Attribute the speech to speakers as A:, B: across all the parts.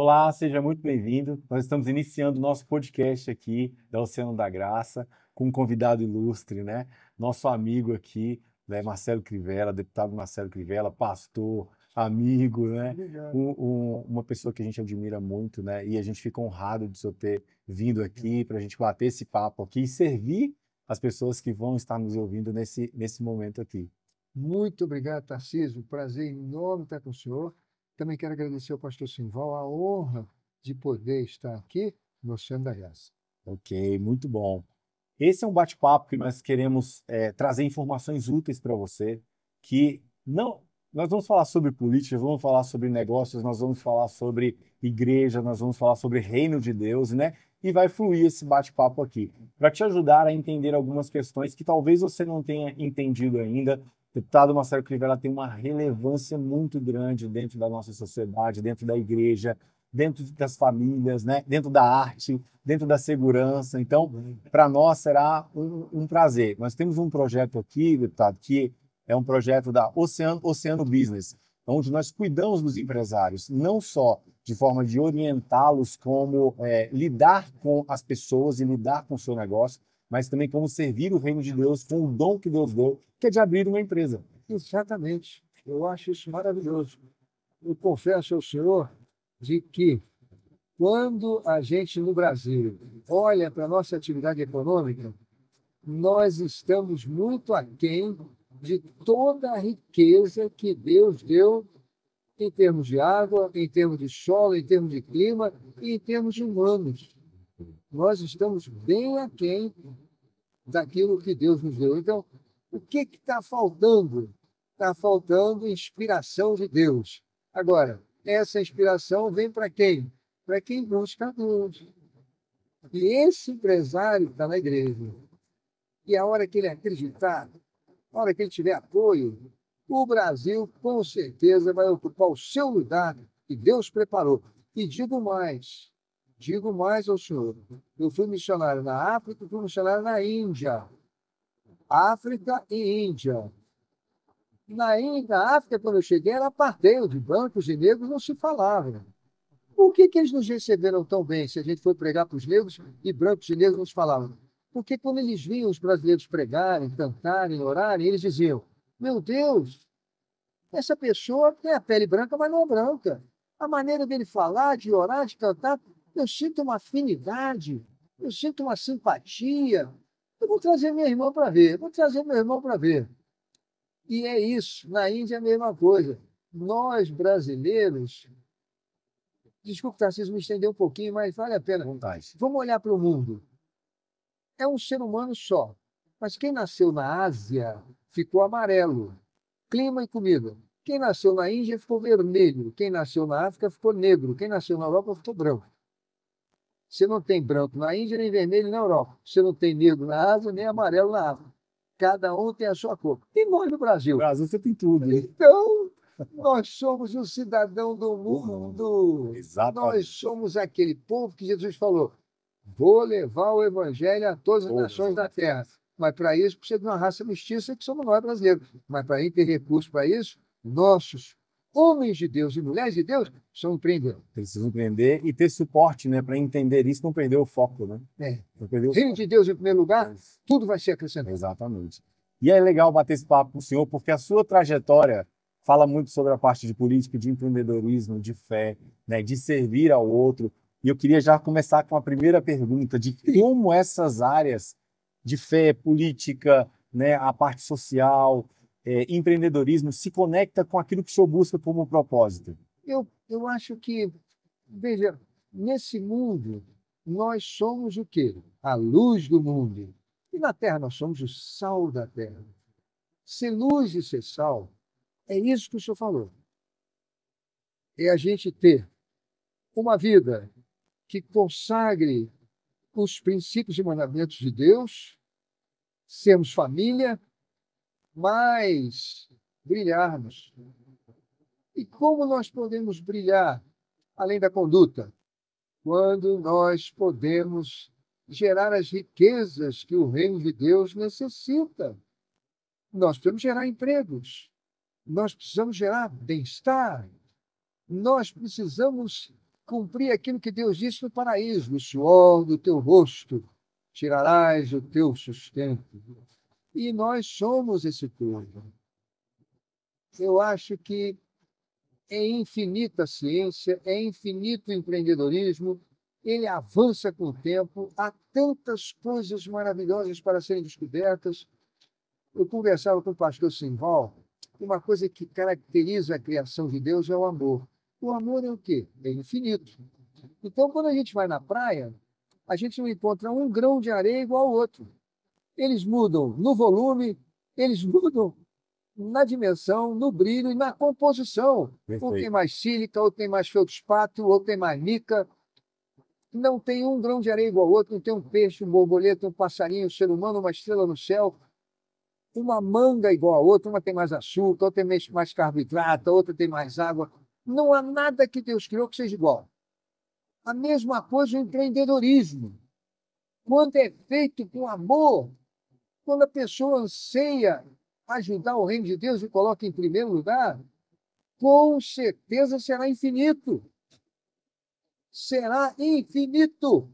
A: Olá, seja muito bem-vindo. Nós estamos iniciando o nosso podcast aqui da Oceano da Graça com um convidado ilustre, né? Nosso amigo aqui, né? Marcelo Crivella, deputado Marcelo Crivella, pastor, amigo, né?
B: Obrigado.
A: Uma pessoa que a gente admira muito, né? E a gente fica honrado de o senhor ter vindo aqui para a gente bater esse papo aqui e servir as pessoas que vão estar nos ouvindo nesse momento aqui.
B: Muito obrigado, Tarcísio. Prazer enorme estar com o senhor. Também quero agradecer ao pastor Simval a honra de poder estar aqui no Oceano da Graça.
A: Ok, muito bom. Esse é um bate-papo que nós queremos trazer informações úteis para você, que não, nós vamos falar sobre política, vamos falar sobre negócios, nós vamos falar sobre igreja, nós vamos falar sobre reino de Deus, né? E vai fluir esse bate-papo aqui, para te ajudar a entender algumas questões que talvez você não tenha entendido ainda. O deputado Marcelo Crivella tem uma relevância muito grande dentro da nossa sociedade, dentro da igreja, dentro das famílias, né? Dentro da arte, dentro da segurança. Então, para nós será um prazer. Nós temos um projeto aqui, deputado, que é um projeto da Oceano Business, onde nós cuidamos dos empresários, não só de forma de orientá-los como lidar com as pessoas e lidar com o seu negócio, mas também como servir o reino de Deus com o dom que Deus deu, que é de abrir uma empresa.
B: Exatamente. Eu acho isso maravilhoso. Eu confesso ao senhor de que quando a gente no Brasil olha para a nossa atividade econômica, nós estamos muito aquém de toda a riqueza que Deus deu em termos de água, em termos de solo, em termos de clima e em termos de humanos. Nós estamos bem aquém daquilo que Deus nos deu. Então, o que está faltando? Está faltando inspiração de Deus. Agora, essa inspiração vem para quem? Para quem busca a Deus. E esse empresário está na igreja. E a hora que ele acreditar, a hora que ele tiver apoio, o Brasil com certeza vai ocupar o seu lugar que Deus preparou. E digo mais ao senhor. Eu fui missionário na África, fui missionário na Índia. África e Índia. Na África, quando eu cheguei, era apartheid, brancos e negros não se falavam. Por que eles nos receberam tão bem se a gente foi pregar para os negros e brancos e negros não se falavam? Porque quando eles viam os brasileiros pregarem, cantarem, orarem, eles diziam: Meu Deus, essa pessoa tem a pele branca, mas não é branca. A maneira dele falar, de orar, de cantar, eu sinto uma afinidade, eu sinto uma simpatia. Eu vou trazer minha irmã para ver, vou trazer meu irmão para ver. E é isso. Na Índia é a mesma coisa. Nós, brasileiros, desculpe, Tarcísio, me estender um pouquinho, mas vale a pena.
A: Vontade.
B: Vamos olhar para o mundo. É um ser humano só. Mas quem nasceu na Ásia ficou amarelo. Clima e comida. Quem nasceu na Índia ficou vermelho. Quem nasceu na África ficou negro. Quem nasceu na Europa ficou branco. Você não tem branco na Índia, nem vermelho na Europa. Você não tem negro na Ásia, nem amarelo na África. Cada um tem a sua cor. E nós no Brasil?
A: Brasil, você tem tudo, hein?
B: Então, nós somos o cidadão do mundo. Nós
A: Exatamente.
B: somos aquele povo que Jesus falou: vou levar o evangelho a todas as nações da terra. Mas para isso precisa de uma raça mestiça que somos nós brasileiros. Mas para ter recursos para isso, nossos homens de Deus e mulheres de Deus precisam empreender.
A: Precisam empreender e ter suporte, né, para entender isso, não perder o foco, né?
B: É.
A: Não perder o
B: Reino
A: foco.
B: de Deus em primeiro lugar, tudo vai ser acrescentado.
A: Exatamente. E é legal bater esse papo com o senhor, porque a sua trajetória fala muito sobre a parte de política, de empreendedorismo, de fé, né, de servir ao outro. E eu queria já começar com a primeira pergunta de como essas áreas de fé, política, né, a parte social, empreendedorismo se conecta com aquilo que o senhor busca como propósito.
B: Eu acho que, veja, nesse mundo, nós somos o quê? A luz do mundo. E na Terra nós somos o sal da Terra. Ser luz e ser sal, é isso que o senhor falou. É a gente ter uma vida que consagre os princípios e mandamentos de Deus, sermos família, mas brilharmos. E como nós podemos brilhar além da conduta? Quando nós podemos gerar as riquezas que o reino de Deus necessita. Nós precisamos gerar empregos, nós precisamos gerar bem-estar, nós precisamos cumprir aquilo que Deus disse no paraíso: o suor do teu rosto tirarás o teu sustento. E nós somos esse povo. Eu acho que é infinita a ciência, é infinito o empreendedorismo, ele avança com o tempo, há tantas coisas maravilhosas para serem descobertas. Eu conversava com o pastor Simval, uma coisa que caracteriza a criação de Deus é o amor. O amor é o quê? É infinito. Então, quando a gente vai na praia, a gente não encontra um grão de areia igual ao outro. Eles mudam no volume, eles mudam na dimensão, no brilho e na composição. Um tem mais sílica, outro tem mais feldspato, outro tem mais mica. Não tem um grão de areia igual ao outro, não tem um peixe, um borboleta, um passarinho, um ser humano, uma estrela no céu. Uma manga igual a outra, uma tem mais açúcar, outra tem mais carboidrato, outra tem mais água. Não há nada que Deus criou que seja igual. A mesma coisa o empreendedorismo. Quando é feito com amor, quando a pessoa anseia ajudar o reino de Deus e coloca em primeiro lugar, com certeza será infinito. Será infinito.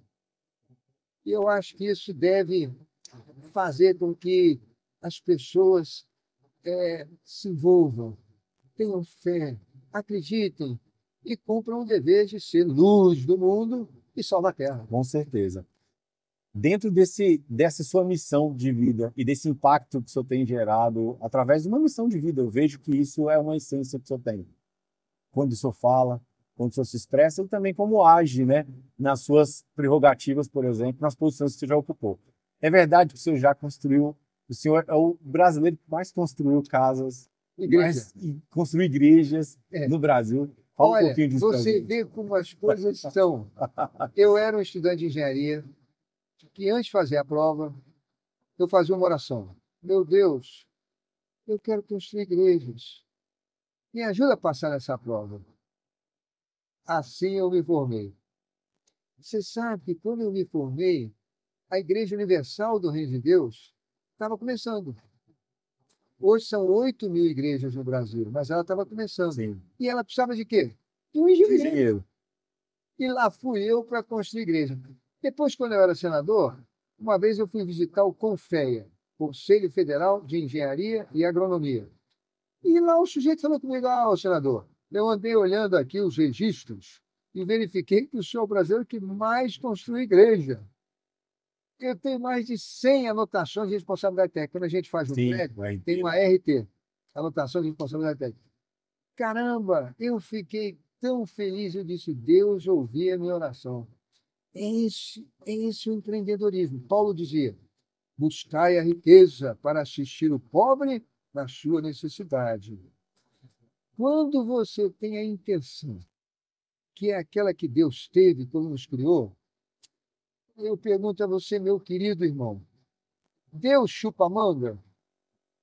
B: E eu acho que isso deve fazer com que as pessoas se envolvam, tenham fé, acreditem e cumpram o dever de ser luz do mundo e sal da terra.
A: Com certeza. Dentro dessa sua missão de vida e desse impacto que o senhor tem gerado através de uma missão de vida, eu vejo que isso é uma essência que o senhor tem. Quando o senhor fala, quando o senhor se expressa e também como age, né, nas suas prerrogativas, por exemplo, nas posições que o senhor já ocupou. É verdade que o senhor já construiu, o senhor é o brasileiro que mais construiu casas, e construiu igrejas no Brasil. Fala um pouquinho disso pra
B: você
A: gente.
B: vê como as coisas são. Eu era um estudante de engenharia, que antes de fazer a prova, eu fazia uma oração. Meu Deus, eu quero construir igrejas. Me ajuda a passar nessa prova. Assim eu me formei. Você sabe que quando eu me formei, a Igreja Universal do Reino de Deus estava começando. Hoje são 8.000 igrejas no Brasil, mas ela estava começando.
A: Sim.
B: E ela precisava de quê? De um engenheiro. E lá fui eu para construir igreja. Depois, quando eu era senador, uma vez eu fui visitar o CONFEA, Conselho Federal de Engenharia e Agronomia. E lá o sujeito falou comigo: senador, eu andei olhando aqui os registros e verifiquei que o senhor é o brasileiro que mais construiu igreja. Eu tenho mais de 100 anotações de responsabilidade técnica. Quando a gente faz um prédio, tem uma RT, anotação de responsabilidade técnica. Caramba, eu fiquei tão feliz. Eu disse: Deus ouvia a minha oração. É esse o empreendedorismo. Paulo dizia: buscai a riqueza para assistir o pobre na sua necessidade. Quando você tem a intenção, que é aquela que Deus teve quando nos criou, eu pergunto a você, meu querido irmão: Deus chupa manga?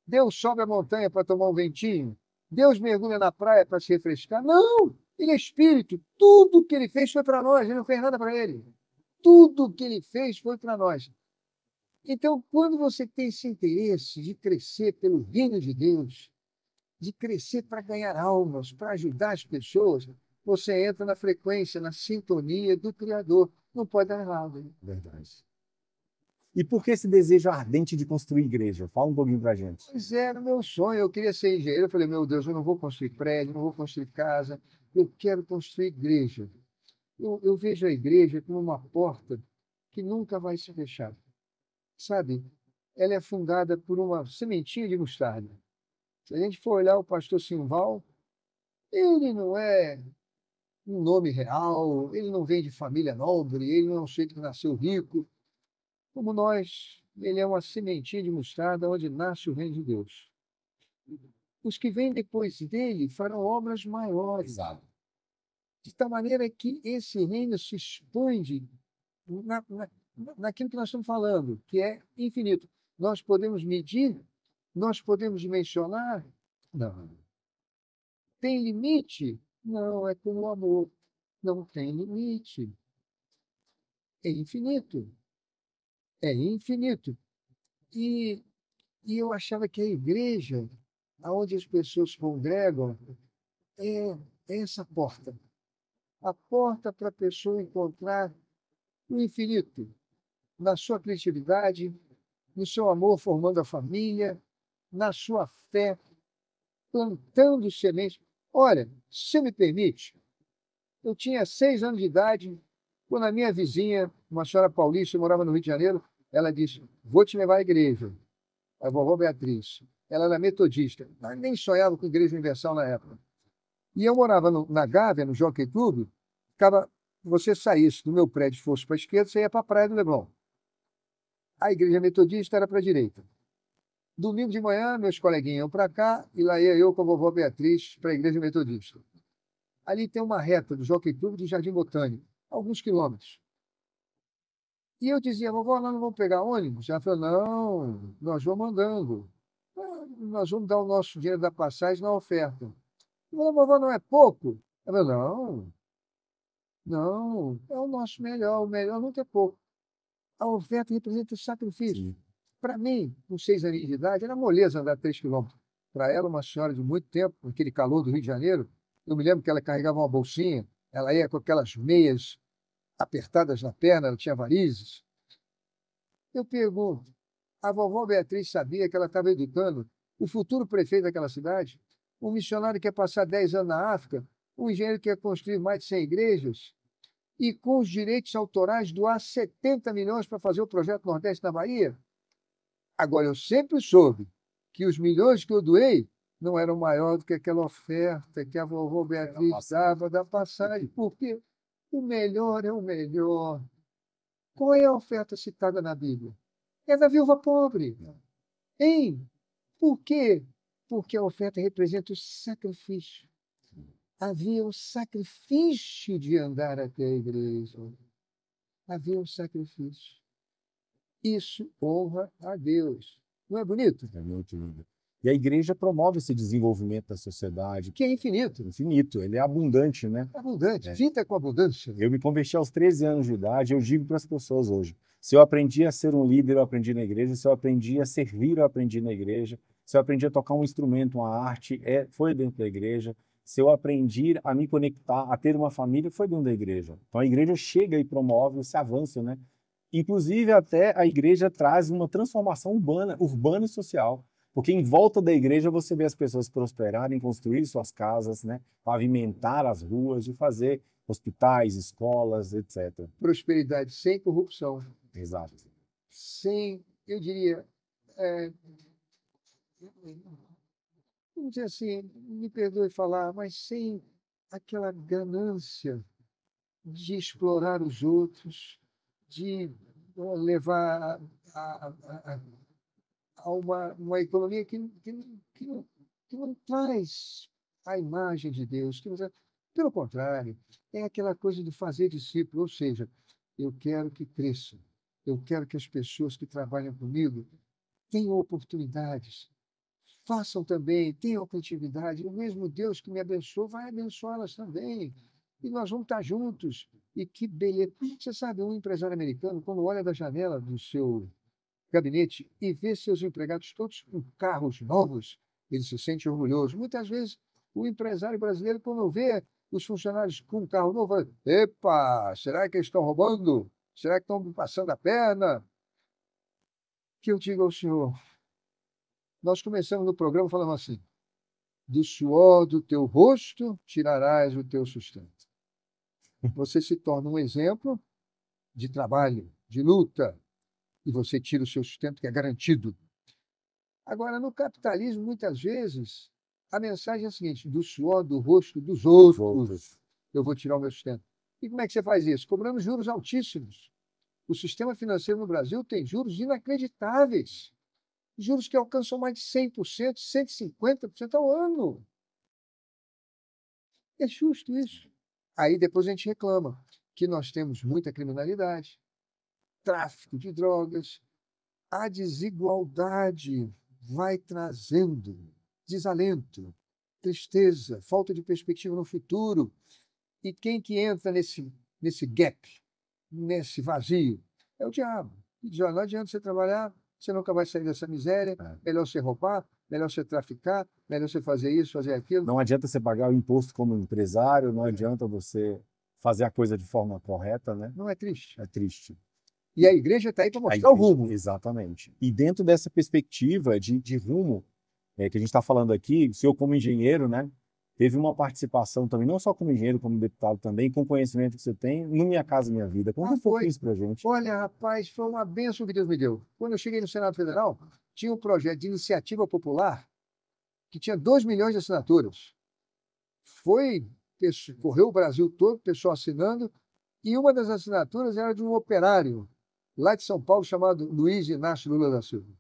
B: Deus sobe a montanha para tomar um ventinho? Deus mergulha na praia para se refrescar? Não! Ele é espírito. Tudo que ele fez foi para nós. Ele não fez nada para ele. Tudo que ele fez foi para nós. Então, quando você tem esse interesse de crescer pelo reino de Deus, de crescer para ganhar almas, para ajudar as pessoas, você entra na frequência, na sintonia do Criador. Não pode dar errado. Hein?
A: Verdade. E por que esse desejo ardente de construir igreja? Fala um pouquinho pra gente.
B: Pois era o meu sonho. Eu queria ser engenheiro. Eu falei: meu Deus, eu não vou construir prédio, não vou construir casa. Eu quero construir igreja. Eu vejo a igreja como uma porta que nunca vai se fechar. Sabe? Ela é fundada por uma sementinha de mostarda. Se a gente for olhar o pastor Simval, ele não é um nome real, ele não vem de família nobre, ele não é um sujeito que nasceu rico. Como nós, ele é uma sementinha de mostarda onde nasce o reino de Deus. Os que vêm depois dele farão obras maiores.
A: Exato.
B: De tal maneira que esse reino se expande naquilo que nós estamos falando, que é infinito. Nós podemos medir? Nós podemos dimensionar? Não. Tem limite? Não, é como o amor. Não tem limite. É infinito. É infinito. E, eu achava que a igreja, onde as pessoas congregam, é essa porta. a porta para a pessoa encontrar o infinito na sua criatividade, no seu amor formando a família, na sua fé, plantando sementes. Olha, se você me permite, eu tinha 6 anos de idade, quando a minha vizinha, uma senhora paulista, morava no Rio de Janeiro, ela disse: vou te levar à igreja, a vovó Beatriz. Ela era metodista, mas nem sonhava com Igreja Universal na época. E eu morava na Gávea, no Jockey Club, ficava, você saísse do meu prédio e fosse para a esquerda, você ia para a Praia do Leblon. A igreja metodista era para a direita. Domingo de manhã, meus coleguinhas iam para cá, e lá ia eu com a vovó Beatriz para a igreja metodista. Ali tem uma reta do Jockey Club do Jardim Botânico, alguns quilômetros. E eu dizia: vovó, nós não vamos pegar ônibus? Ela falou: não, nós vamos andando. Nós vamos dar o nosso dinheiro da passagem na oferta. Eu falei: vovó, não é pouco? Ela falou: não, não, é o nosso melhor, o melhor nunca é pouco. A oferta representa o sacrifício. Para mim, com 6 anos de idade, era moleza andar 3 quilômetros. Para ela, uma senhora de muito tempo, com aquele calor do Rio de Janeiro, eu me lembro que ela carregava uma bolsinha, ela ia com aquelas meias apertadas na perna, ela tinha varizes. Eu pergunto: a vovó Beatriz sabia que ela estava educando o futuro prefeito daquela cidade? Um missionário que ia passar 10 anos na África, um engenheiro que ia construir mais de 100 igrejas, e com os direitos autorais doar 70 milhões para fazer o projeto Nordeste na Bahia? Agora, eu sempre soube que os milhões que eu doei não eram maior do que aquela oferta que a vovó Beatriz dava da passagem, porque o melhor é o melhor. Qual é a oferta citada na Bíblia? É da viúva pobre. Hein? Por quê? Porque a oferta representa o sacrifício. Havia o sacrifício de andar até a igreja. Havia um sacrifício. Isso honra a Deus. Não é bonito?
A: É muito lindo. E a igreja promove esse desenvolvimento da sociedade.
B: Que é infinito.
A: Infinito, ele é abundante, né?
B: Abundante.
A: É.
B: Vida com abundância.
A: Eu me converti aos 13 anos de idade, eu digo para as pessoas hoje: se eu aprendi a ser um líder, eu aprendi na igreja; se eu aprendi a servir, eu aprendi na igreja; se eu aprendi a tocar um instrumento, uma arte, foi dentro da igreja; se eu aprendi a me conectar, a ter uma família, foi dentro da igreja. Então a igreja chega e promove esse avanço, né? Inclusive, até a igreja traz uma transformação urbana e social, porque em volta da igreja você vê as pessoas prosperarem, construir suas casas, né? Pavimentar as ruas e fazer hospitais, escolas, etc.
B: Prosperidade sem corrupção.
A: Exato.
B: Sem, eu diria, vamos dizer assim, me perdoe falar, mas sem aquela ganância de explorar os outros, de levar a uma economia que não traz a imagem de Deus. Pelo contrário, é aquela coisa de fazer discípulo, ou seja, eu quero que cresça, eu quero que as pessoas que trabalham comigo tenham oportunidades, façam também, tenham criatividade. O mesmo Deus que me abençoou vai abençoá-las também. E nós vamos estar juntos. E que beleza. Você sabe, um empresário americano, quando olha da janela do seu gabinete e vê seus empregados todos com carros novos, ele se sente orgulhoso. Muitas vezes, o empresário brasileiro, quando vê os funcionários com um carro novo, fala: epa, será que eles estão roubando? Será que estão me passando a perna? Que eu digo ao senhor, nós começamos no programa falando assim: do suor do teu rosto tirarás o teu sustento. Você se torna um exemplo de trabalho, de luta, e você tira o seu sustento, que é garantido. Agora, no capitalismo, muitas vezes, a mensagem é a seguinte: do suor do rosto dos outros, eu vou tirar o meu sustento. E como é que você faz isso? Cobrando juros altíssimos. O sistema financeiro no Brasil tem juros inacreditáveis. Juros que alcançam mais de 100%, 150% ao ano. É justo isso. Aí depois a gente reclama que nós temos muita criminalidade, tráfico de drogas, a desigualdade vai trazendo desalento, tristeza, falta de perspectiva no futuro. E quem que entra nesse gap, nesse vazio? É o diabo. E diz: não adianta você trabalhar, você nunca vai sair dessa miséria, melhor você roubar, melhor você traficar, melhor você fazer isso, fazer aquilo.
A: Não adianta você pagar o imposto como empresário, não adianta você fazer a coisa de forma correta, né?
B: Não é triste?
A: É triste.
B: E a igreja está aí para
A: A
B: mostrar o
A: igreja,
B: rumo.
A: exatamente. E dentro dessa perspectiva de rumo, que a gente está falando aqui, o senhor como engenheiro, né? Teve uma participação também, não só como engenheiro, como deputado também, com o conhecimento que você tem, no Minha Casa Minha Vida. Conta
B: Ah,
A: um pouquinho
B: foi.
A: isso pra gente.
B: Olha, rapaz, foi uma bênção que Deus me deu. Quando eu cheguei no Senado Federal, tinha um projeto de iniciativa popular que tinha 2 milhões de assinaturas. Foi, correu o Brasil todo, pessoal assinando, e uma das assinaturas era de um operário lá de São Paulo chamado Luiz Inácio Lula da Silva.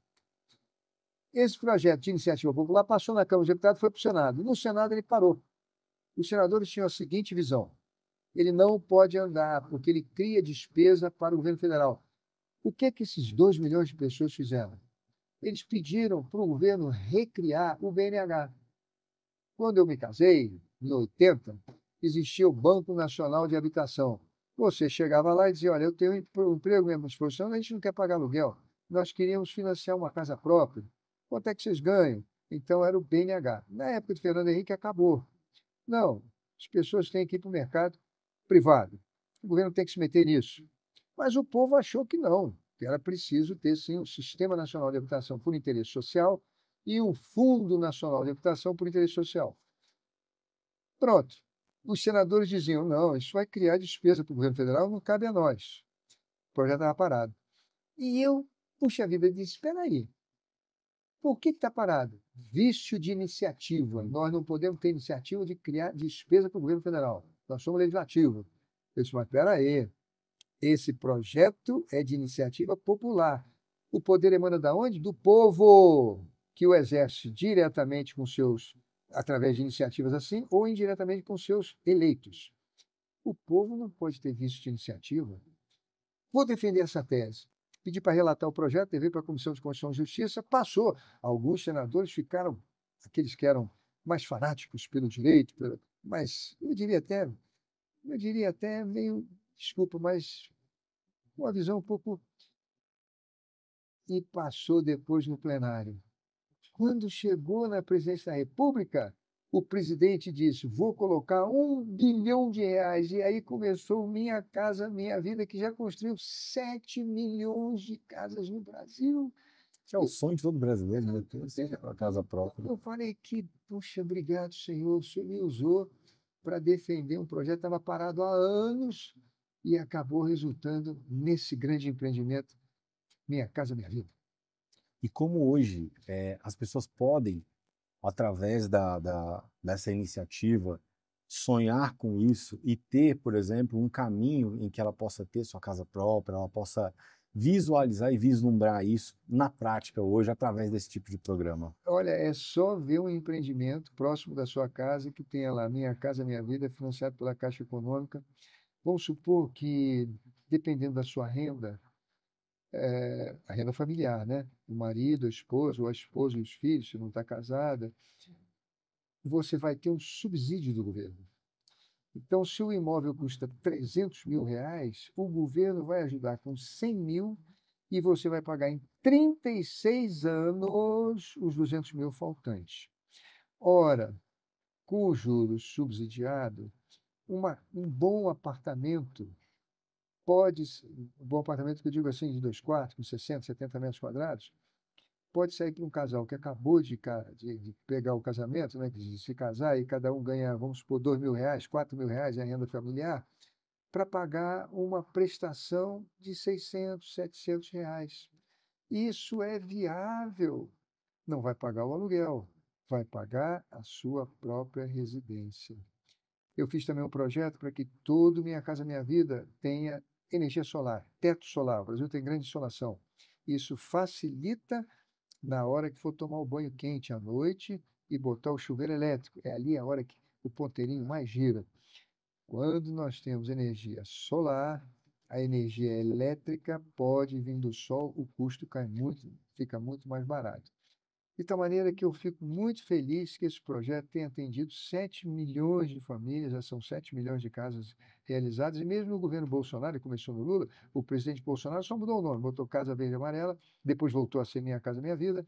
B: Esse projeto de iniciativa popular passou na Câmara dos Deputados e foi para o Senado. No Senado ele parou. Os senadores tinham a seguinte visão: ele não pode andar, porque ele cria despesa para o governo federal. O que esses 2 milhões de pessoas fizeram? Eles pediram para o governo recriar o BNH. Quando eu me casei, em 80, existia o Banco Nacional de Habitação. Você chegava lá e dizia: olha, eu tenho um emprego mesmo à disposição, a gente não quer pagar aluguel. Nós queríamos financiar uma casa própria. Quanto é que vocês ganham? Então era o BNH. Na época de Fernando Henrique acabou. Não, as pessoas têm que ir para o mercado privado. O governo tem que se meter nisso. Mas o povo achou que não, que era preciso ter sim um Sistema Nacional de Habitação por interesse social e um Fundo Nacional de Habitação por interesse social. Pronto. Os senadores diziam: não, isso vai criar despesa para o governo federal, não cabe a nós. O projeto estava parado. E eu, puxa vida, disse: espera aí, por que está parado? Vício de iniciativa. Nós não podemos ter iniciativa de criar despesa para o governo federal. Nós somos legislativo. Eu disse: mas espera aí, esse projeto é de iniciativa popular. O poder emana de onde? Do povo, que o exerce diretamente com seus, através de iniciativas assim, ou indiretamente com seus eleitos. O povo não pode ter vício de iniciativa. Vou defender essa tese. Pedi para relatar o projeto, levei para a Comissão de Constituição e Justiça, passou. Alguns senadores ficaram, aqueles que eram mais fanáticos pelo direito, mas eu diria até meio, desculpa, mas uma visão um pouco. E passou depois no plenário. Quando chegou na presidência da República, o presidente disse: vou colocar R$ 1 bilhão. E aí começou Minha Casa Minha Vida, que já construiu 7 milhões de casas no Brasil.
A: Que é o sonho de todo brasileiro, né? Ter a casa própria.
B: Eu falei que, puxa, obrigado, Senhor. O Senhor me usou para defender um projeto que estava parado há anos e acabou resultando nesse grande empreendimento, Minha Casa Minha Vida.
A: E como hoje as pessoas podem, através dessa iniciativa, sonhar com isso e ter, por exemplo, um caminho em que ela possa ter sua casa própria, ela possa visualizar e vislumbrar isso na prática hoje, através desse tipo de programa.
B: Olha, é só ver um empreendimento próximo da sua casa que tenha lá Minha Casa Minha Vida, financiado pela Caixa Econômica. Vamos supor que, dependendo da sua renda, a renda familiar, né? O marido, a esposa, ou a esposa e os filhos, se não está casada, você vai ter um subsídio do governo. Então, se o imóvel custa R$ 300 mil, o governo vai ajudar com 100 mil e você vai pagar em 36 anos os 200 mil faltantes. Ora, com o juros subsidiado, um bom apartamento um bom apartamento que eu digo assim, de 2 quartos, com 60, 70 metros quadrados, pode sair para um casal que acabou de pegar o casamento, né, de se casar, e cada um ganha, vamos supor, R$ 2 mil, R$ 4 mil em renda familiar, para pagar uma prestação de 600, R$ 700. Isso é viável. Não vai pagar o aluguel, vai pagar a sua própria residência. Eu fiz também um projeto para que todo Minha Casa Minha Vida tenha energia solar, teto solar. O Brasil tem grande insolação. Isso facilita na hora que for tomar o banho quente à noite e botar o chuveiro elétrico. É ali a hora que o ponteirinho mais gira. Quando nós temos energia solar, a energia elétrica pode vir do sol, o custo cai muito, fica muito mais barato. De tal maneira que eu fico muito feliz que esse projeto tenha atendido 7 milhões de famílias, já são 7 milhões de casas realizadas, e mesmo no governo Bolsonaro, que começou no Lula, o presidente Bolsonaro só mudou o nome, botou Casa Verde e Amarela, depois voltou a ser Minha Casa Minha Vida,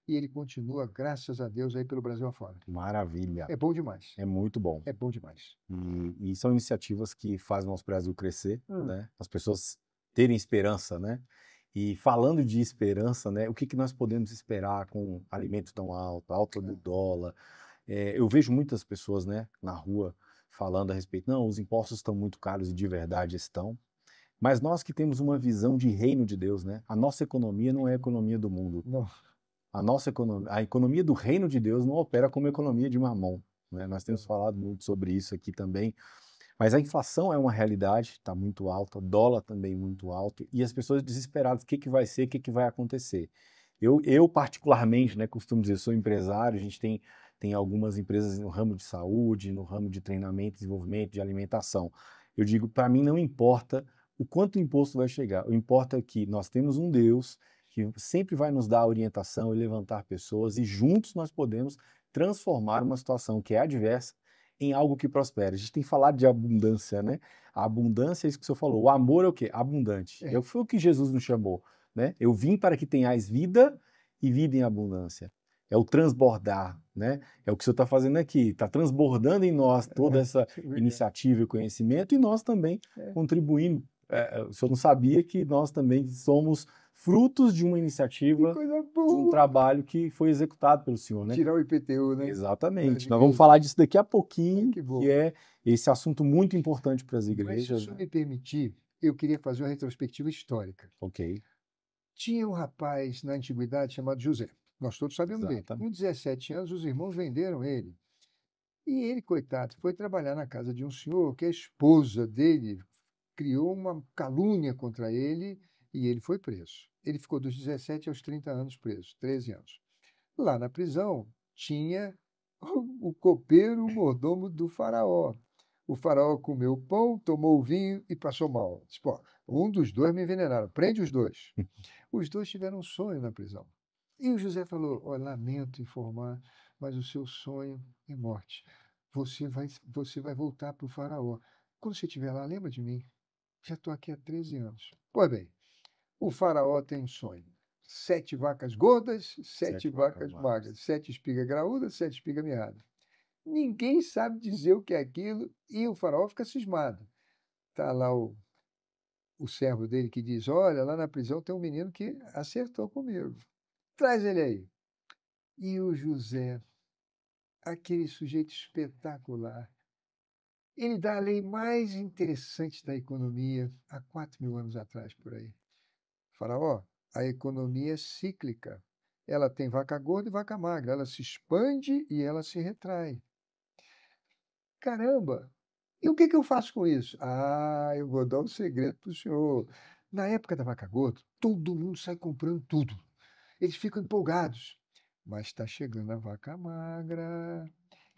B: e ele continua, graças a Deus, aí pelo Brasil afora.
A: Maravilha.
B: É bom demais.
A: É muito bom.
B: É bom demais.
A: E são iniciativas que fazem o nosso Brasil crescer,
B: Hum.
A: né? As pessoas terem esperança, né? E falando de esperança, né? O que que nós podemos esperar com alimento tão alto, alta do dólar? Eu vejo muitas pessoas, né, na rua falando a respeito, não, os impostos estão muito caros e de verdade estão. Mas nós que temos uma visão de reino de Deus, né? A nossa economia não é a economia do mundo.
B: Não.
A: A economia do reino de Deus não opera como a economia de Mamon, né? Nós temos falado muito sobre isso aqui também. Mas a inflação é uma realidade, está muito alta, o dólar também muito alto, e as pessoas desesperadas, o que que vai ser, o que que vai acontecer? Eu particularmente, né, costumo dizer, sou empresário, a gente tem algumas empresas no ramo de saúde, no ramo de treinamento, desenvolvimento, de alimentação. Eu digo, para mim não importa o quanto o imposto vai chegar, o importa é que nós temos um Deus que sempre vai nos dar orientação e levantar pessoas, e juntos nós podemos transformar uma situação que é adversa em algo que prospera. A gente tem falado de abundância, né? A abundância é isso que o senhor falou. O amor é o quê? Abundante.
B: É.
A: Foi o que Jesus nos chamou, né? Eu vim para que tenhais vida e vida em abundância. É o transbordar, né? É o que o senhor está fazendo aqui. Está transbordando em nós toda essa iniciativa e conhecimento e nós também contribuindo. O senhor não sabia que nós também somos frutos de uma iniciativa,
B: Coisa
A: de um
B: boa.
A: trabalho que foi executado pelo senhor, né?
B: Tirar o IPTU, né?
A: Exatamente. Nós vamos falar disso daqui a pouquinho,
B: Que bom.
A: que é esse assunto muito importante para as
B: Mas se o
A: igrejas,
B: senhor
A: né?
B: me permitir, eu queria fazer uma retrospectiva histórica.
A: Ok.
B: Tinha um rapaz na antiguidade chamado José. Nós todos sabemos dele. Com
A: Exatamente.
B: 17 anos, os irmãos venderam ele. E ele, coitado, foi trabalhar na casa de um senhor que a esposa dele criou uma calúnia contra ele e ele foi preso. Ele ficou dos 17 aos 30 anos preso, 13 anos. Lá na prisão tinha o copeiro, o mordomo do faraó. O faraó comeu o pão, tomou o vinho e passou mal. Disse, pô, um dos dois me envenenaram, prende os dois. Os dois tiveram um sonho na prisão. E o José falou: "Ó, lamento informar, mas o seu sonho é morte. Você vai voltar para o faraó. Quando você estiver lá, lembra de mim. Já estou aqui há 13 anos." Pois bem, o faraó tem um sonho. 7 vacas gordas, 7 vacas magras, 7 espigas graúdas, 7 espigas miadas. Ninguém sabe dizer o que é aquilo e o faraó fica cismado. Está lá o servo dele que diz: "Olha, lá na prisão tem um menino que acertou comigo. Traz ele aí." E o José, aquele sujeito espetacular, ele dá a lei mais interessante da economia há 4.000 anos atrás, por aí. Faraó, a economia é cíclica. Ela tem vaca gorda e vaca magra. Ela se expande e ela se retrai. Caramba! E o que que eu faço com isso? Ah, eu vou dar um segredo para o senhor. Na época da vaca gorda, todo mundo sai comprando tudo. Eles ficam empolgados. Mas está chegando a vaca magra.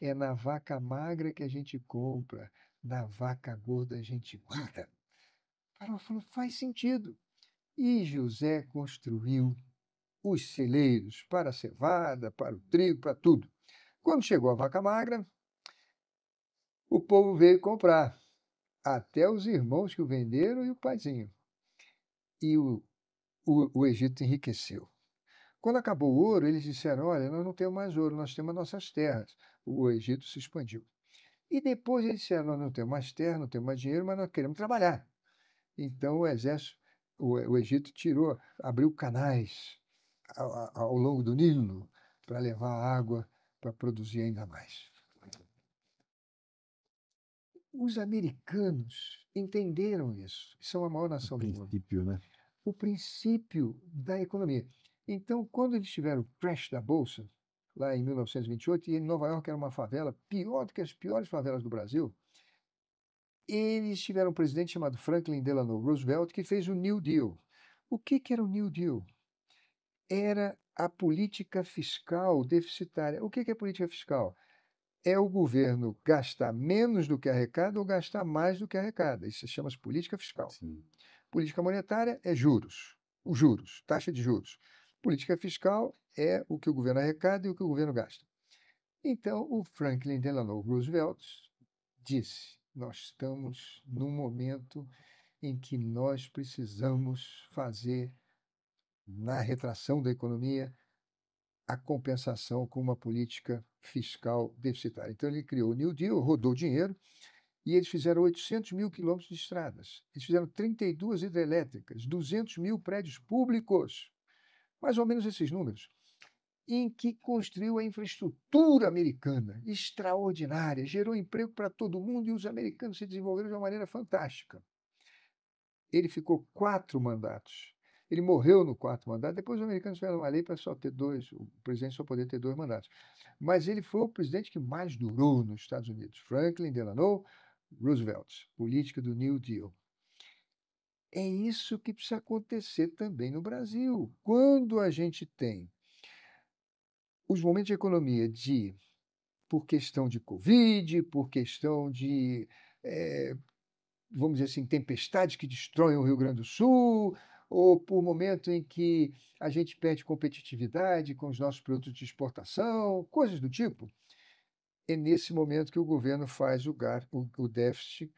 B: É na vaca magra que a gente compra. Na vaca gorda a gente guarda. O faraó falou: faz sentido. E José construiu os celeiros para a cevada, para o trigo, para tudo. Quando chegou a vaca magra, o povo veio comprar. Até os irmãos que o venderam e o paizinho. E o Egito enriqueceu. Quando acabou o ouro, eles disseram: olha, nós não temos mais ouro, nós temos as nossas terras. O Egito se expandiu. E depois eles disseram: nós não temos mais terra, não temos mais dinheiro, mas nós queremos trabalhar. Então o exército, o Egito abriu canais ao longo do Nilo para levar água para produzir ainda mais. Os americanos entenderam isso. São a maior nação do mundo.
A: Princípio, né?
B: O princípio da economia. Então, quando eles tiveram o crash da Bolsa, lá em 1928, e em Nova York era uma favela pior do que as piores favelas do Brasil, eles tiveram um presidente chamado Franklin Delano Roosevelt que fez o New Deal. O que que era o New Deal? Era a política fiscal deficitária. O que que é política fiscal? É o governo gastar menos do que arrecada ou gastar mais do que arrecada. Isso se chama política fiscal.
A: Sim.
B: Política monetária é juros, os juros, taxa de juros. Política fiscal é o que o governo arrecada e o que o governo gasta. Então, o Franklin Delano Roosevelt disse: nós estamos num momento em que nós precisamos fazer, na retração da economia, a compensação com uma política fiscal deficitária. Então, ele criou o New Deal, rodou dinheiro, e eles fizeram 800 mil quilômetros de estradas. Eles fizeram 32 hidrelétricas, 200 mil prédios públicos, mais ou menos esses números, em que construiu a infraestrutura americana, extraordinária, gerou emprego para todo mundo e os americanos se desenvolveram de uma maneira fantástica. Ele ficou 4 mandatos. Ele morreu no 4º mandato. Depois os americanos fizeram uma lei para só ter 2, o presidente só poder ter 2 mandatos. Mas ele foi o presidente que mais durou nos Estados Unidos. Franklin Delano Roosevelt, política do New Deal. É isso que precisa acontecer também no Brasil. Quando a gente tem os momentos de economia por questão de Covid, por questão de, vamos dizer assim, tempestades que destroem o Rio Grande do Sul, ou por momento em que a gente perde competitividade com os nossos produtos de exportação, coisas do tipo, é nesse momento que o governo faz o déficit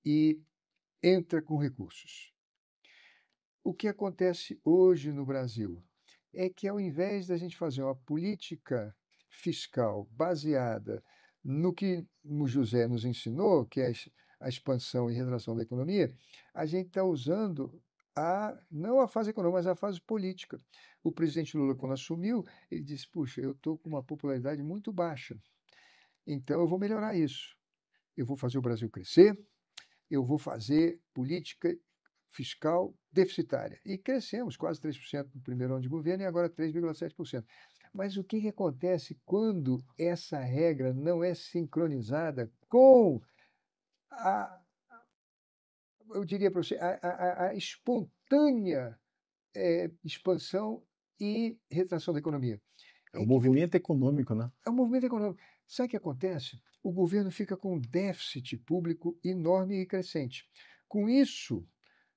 B: e entra com recursos. O que acontece hoje no Brasil é que, ao invés da gente fazer uma política fiscal baseada no que o José nos ensinou, que é a expansão e retração da economia, a gente está usando não a fase econômica, mas a fase política. O presidente Lula, quando assumiu, ele disse: puxa, eu estou com uma popularidade muito baixa, então eu vou melhorar isso. Eu vou fazer o Brasil crescer, eu vou fazer política fiscal deficitária. E crescemos quase 3% no primeiro ano de governo e agora 3,7%. Mas o que acontece quando essa regra não é sincronizada com eu diria para você, a espontânea expansão e retração da economia?
A: É o movimento econômico, né?
B: É um movimento econômico. Sabe o que acontece? O governo fica com um déficit público enorme e crescente. Com isso,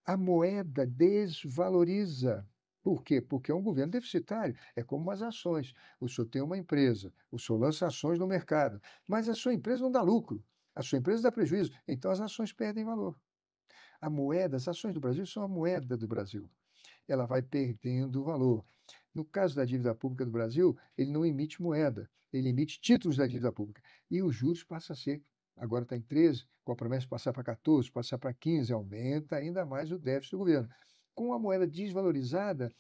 B: a moeda desvaloriza. Por quê? Porque é um governo deficitário. É como as ações. O senhor tem uma empresa, o senhor lança ações no mercado, mas a sua empresa não dá lucro, a sua empresa dá prejuízo, então as ações perdem valor. As ações do Brasil são a moeda do Brasil. Ela vai perdendo valor. No caso da dívida pública do Brasil, ele não emite moeda, ele emite títulos da dívida pública. E os juros passam a ser, agora está em 13, com a promessa de passar para 14, passar para 15, aumenta ainda mais o déficit do governo. Com a moeda desvalorizada,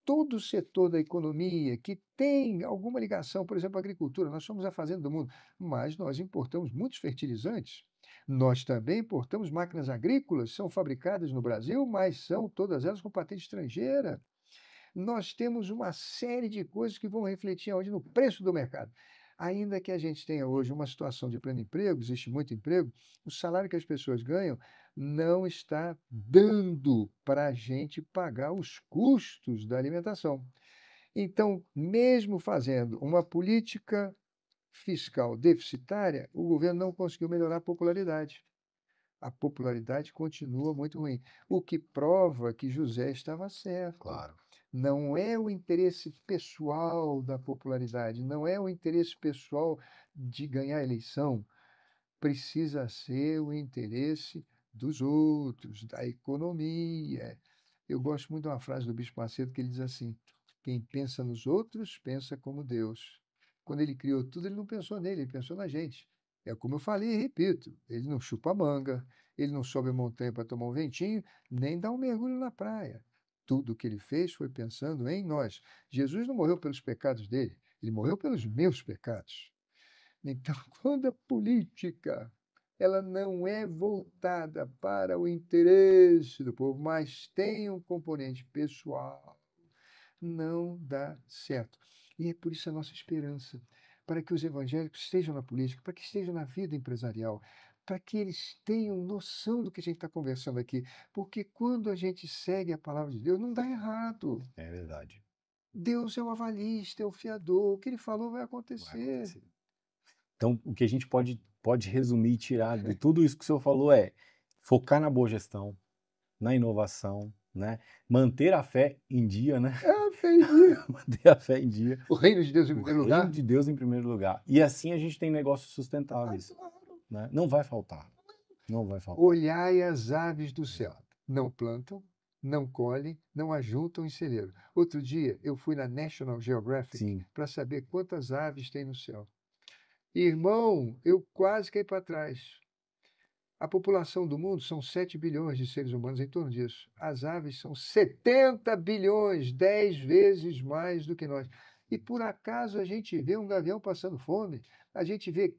B: todo o setor da economia que tem alguma ligação, por exemplo, a agricultura, nós somos a fazenda do mundo, mas nós importamos muitos fertilizantes. Nós também importamos máquinas agrícolas, são fabricadas no Brasil, mas são todas elas com patente estrangeira. Nós temos uma série de coisas que vão refletir hoje no preço do mercado. Ainda que a gente tenha hoje uma situação de pleno emprego, existe muito emprego, o salário que as pessoas ganham não está dando para a gente pagar os custos da alimentação. Então, mesmo fazendo uma política fiscal deficitária, o governo não conseguiu melhorar a popularidade. A popularidade continua muito ruim, o que prova que José estava certo.
A: Claro.
B: Não é o interesse pessoal da popularidade, não é o interesse pessoal de ganhar a eleição, precisa ser o interesse dos outros, da economia. Eu gosto muito de uma frase do Bispo Macedo que ele diz assim: quem pensa nos outros, pensa como Deus. Quando ele criou tudo, ele não pensou nele, ele pensou na gente. É como eu falei e repito, ele não chupa manga, ele não sobe a montanha para tomar um ventinho, nem dá um mergulho na praia. Tudo o que ele fez foi pensando em nós. Jesus não morreu pelos pecados dele, ele morreu pelos meus pecados. Então, quando a política ela não é voltada para o interesse do povo, mas tem um componente pessoal, não dá certo. E é por isso a nossa esperança, para que os evangélicos estejam na política, para que estejam na vida empresarial, para que eles tenham noção do que a gente está conversando aqui. Porque quando a gente segue a palavra de Deus, não dá errado.
A: É verdade.
B: Deus é o avalista, é o fiador. O que ele falou vai
A: Vai
B: acontecer.
A: acontecer. Então, o que a gente pode resumir e tirar de tudo isso que o senhor falou é focar na boa gestão, na inovação, né? Manter a fé em dia, né?
B: Entendi.
A: Manter a fé em dia.
B: O reino de Deus em
A: O
B: primeiro
A: reino
B: lugar?
A: de Deus em primeiro lugar. E assim a gente tem negócios sustentáveis, né? Não vai faltar. Não vai faltar.
B: Olhai as aves do céu. Não plantam, não colhem, não ajuntam em celeiro. Outro dia, eu fui na National Geographic
A: Sim.
B: para saber quantas aves tem no céu. Irmão, eu quase caí para trás. A população do mundo são 7 bilhões de seres humanos, em torno disso. As aves são 70 bilhões, 10 vezes mais do que nós. E por acaso a gente vê um gavião passando fome, a gente vê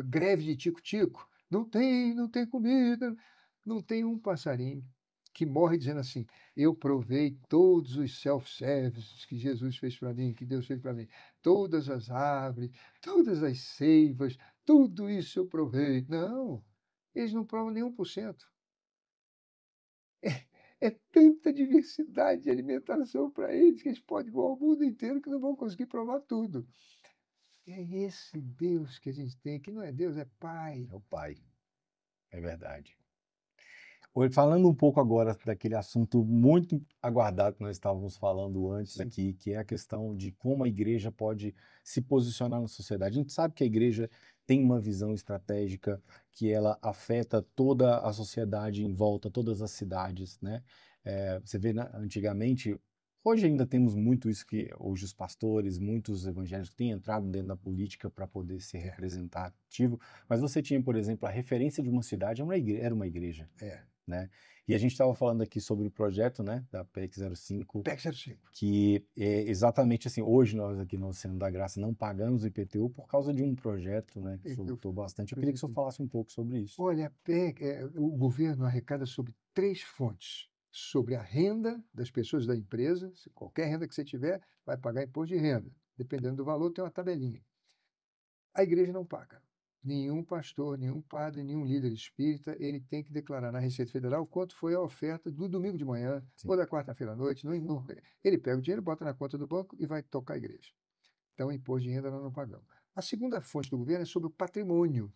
B: greve de tico-tico, não tem comida, não tem um passarinho que morre dizendo assim: eu provei todos os self-services que Jesus fez para mim, que Deus fez para mim, todas as árvores, todas as seivas, tudo isso eu provei. Não, eles não provam nem 1%. É tanta diversidade de alimentação para eles que eles podem voar o mundo inteiro que não vão conseguir provar tudo. É esse Deus que a gente tem, que não é Deus, é Pai.
A: É o pai. É verdade. Oi, falando um pouco agora daquele assunto muito aguardado que nós estávamos falando antes
B: Sim.
A: aqui, que é a questão de como a igreja pode se posicionar na sociedade. A gente sabe que a igreja tem uma visão estratégica que ela afeta toda a sociedade em volta, todas as cidades, né? Você vê, antigamente, hoje ainda temos muito isso que hoje os pastores, muitos evangélicos têm entrado dentro da política para poder ser representativo, mas você tinha, por exemplo, a referência de uma cidade era uma igreja,
B: É.
A: né? E a gente estava falando aqui sobre o projeto, né, da PEC 05,
B: PEC 05.
A: que é exatamente assim, hoje nós aqui no Oceano da Graça não pagamos o IPTU por causa de um projeto, né, que soltou bastante. Eu queria que o senhor falasse um pouco sobre isso.
B: Olha, a PEC, o governo arrecada sobre 3 fontes. Sobre a renda das pessoas da empresa, qualquer renda que você tiver, vai pagar imposto de renda. Dependendo do valor, tem uma tabelinha. A igreja não paga. Nenhum pastor, nenhum padre, nenhum líder espírita, ele tem que declarar na Receita Federal quanto foi a oferta do domingo de manhã
A: Sim.
B: ou da quarta-feira à noite. Ele pega o dinheiro, bota na conta do banco e vai tocar a igreja. Então, imposto de renda nós não pagamos. A segunda fonte do governo é sobre o patrimônio.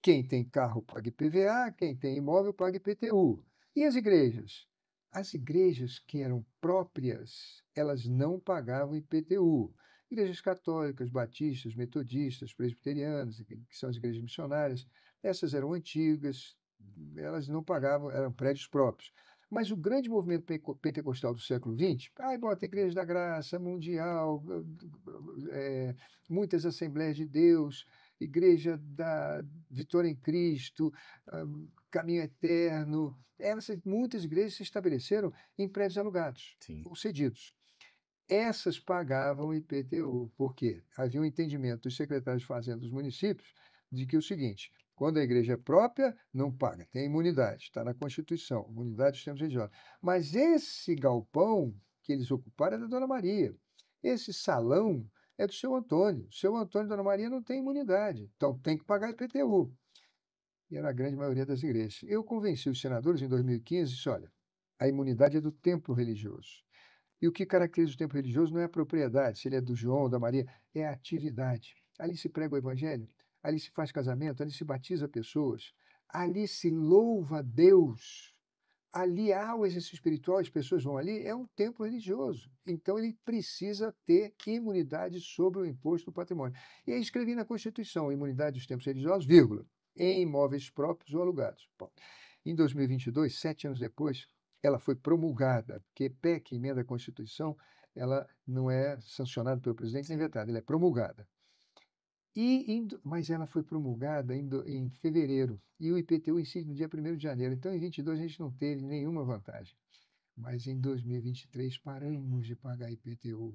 B: Quem tem carro paga IPVA, quem tem imóvel paga IPTU. E as igrejas? As igrejas que eram próprias, elas não pagavam IPTU. Igrejas católicas, batistas, metodistas, presbiterianas, que são as igrejas missionárias, essas eram antigas, elas não pagavam, eram prédios próprios. Mas o grande movimento pentecostal do século XX, bota Igreja da Graça Mundial, muitas Assembleias de Deus, Igreja da Vitória em Cristo, Caminho Eterno. Muitas igrejas se estabeleceram em prédios alugados
A: Sim.
B: ou cedidos. Essas pagavam IPTU, porque havia um entendimento dos secretários de Fazenda dos municípios de que o seguinte: quando a igreja é própria, não paga, tem imunidade, está na Constituição, imunidade dos tempos religiosos. Mas esse galpão que eles ocuparam é da Dona Maria. Esse salão é do seu Antônio. O seu Antônio e Dona Maria não tem imunidade, então tem que pagar IPTU. E era a grande maioria das igrejas. Eu convenci os senadores em 2015 e disse: olha, a imunidade é do templo religioso. E o que caracteriza o templo religioso não é a propriedade, se ele é do João ou da Maria, é a atividade. Ali se prega o evangelho, ali se faz casamento, ali se batiza pessoas, ali se louva a Deus, ali há o exercício espiritual, as pessoas vão ali, é um templo religioso. Então ele precisa ter imunidade sobre o imposto do patrimônio. E aí escrevi na Constituição, imunidade dos templos religiosos, vírgula, em imóveis próprios ou alugados. Bom, em 2022, 7 anos depois, ela foi promulgada, porque PEC, emenda à Constituição, ela não é sancionada pelo presidente nem vetada, ela é promulgada. Mas ela foi promulgada em fevereiro, e o IPTU incide no dia 1º de janeiro. Então, em 22 a gente não teve nenhuma vantagem. Mas em 2023 paramos de pagar IPTU.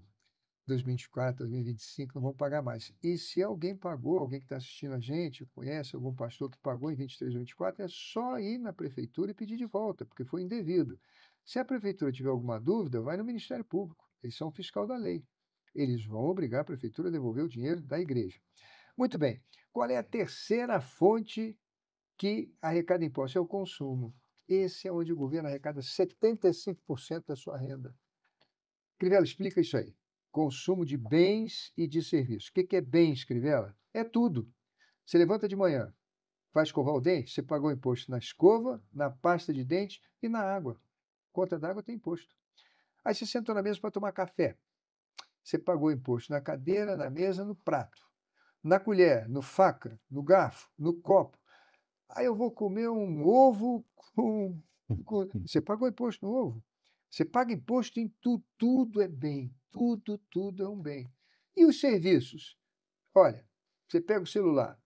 B: 2024, 2025 não vamos pagar mais. E se alguém pagou, alguém que está assistindo a gente, conhece algum pastor que pagou em 23 ou 24, é só ir na prefeitura e pedir de volta, porque foi indevido. Se a prefeitura tiver alguma dúvida, vai no Ministério Público. Eles são fiscal da lei. Eles vão obrigar a prefeitura a devolver o dinheiro da igreja. Muito bem. Qual é a terceira fonte que arrecada impostos? É o consumo. Esse é onde o governo arrecada 75% da sua renda. Crivella, explica isso aí. Consumo de bens e de serviços. O que é bens, Crivella? É tudo. Você levanta de manhã, vai escovar o dente, você pagou imposto na escova, na pasta de dente e na água. Conta d'água tem imposto. Aí você sentou na mesa para tomar café. Você pagou imposto na cadeira, na mesa, no prato, na colher, no faca, no garfo, no copo. Aí eu vou comer um ovo com Você pagou imposto novo. Você paga imposto em tudo, tudo é bem, tudo é um bem. E os serviços? Olha, você pega o celular,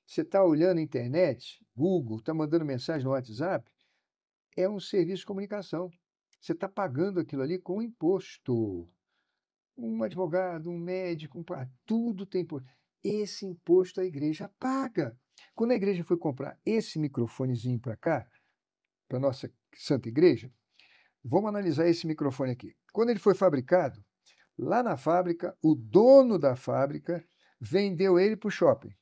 B: você está olhando a internet, Google, está mandando mensagem no WhatsApp, é um serviço de comunicação. Você está pagando aquilo ali com imposto. Um advogado, um médico, tudo tem imposto. Esse imposto a igreja paga. Quando a igreja foi comprar esse microfonezinho para cá, para a nossa Santa Igreja, vamos analisar esse microfone aqui. Quando ele foi fabricado, lá na fábrica, o dono da fábrica vendeu ele para o shopping.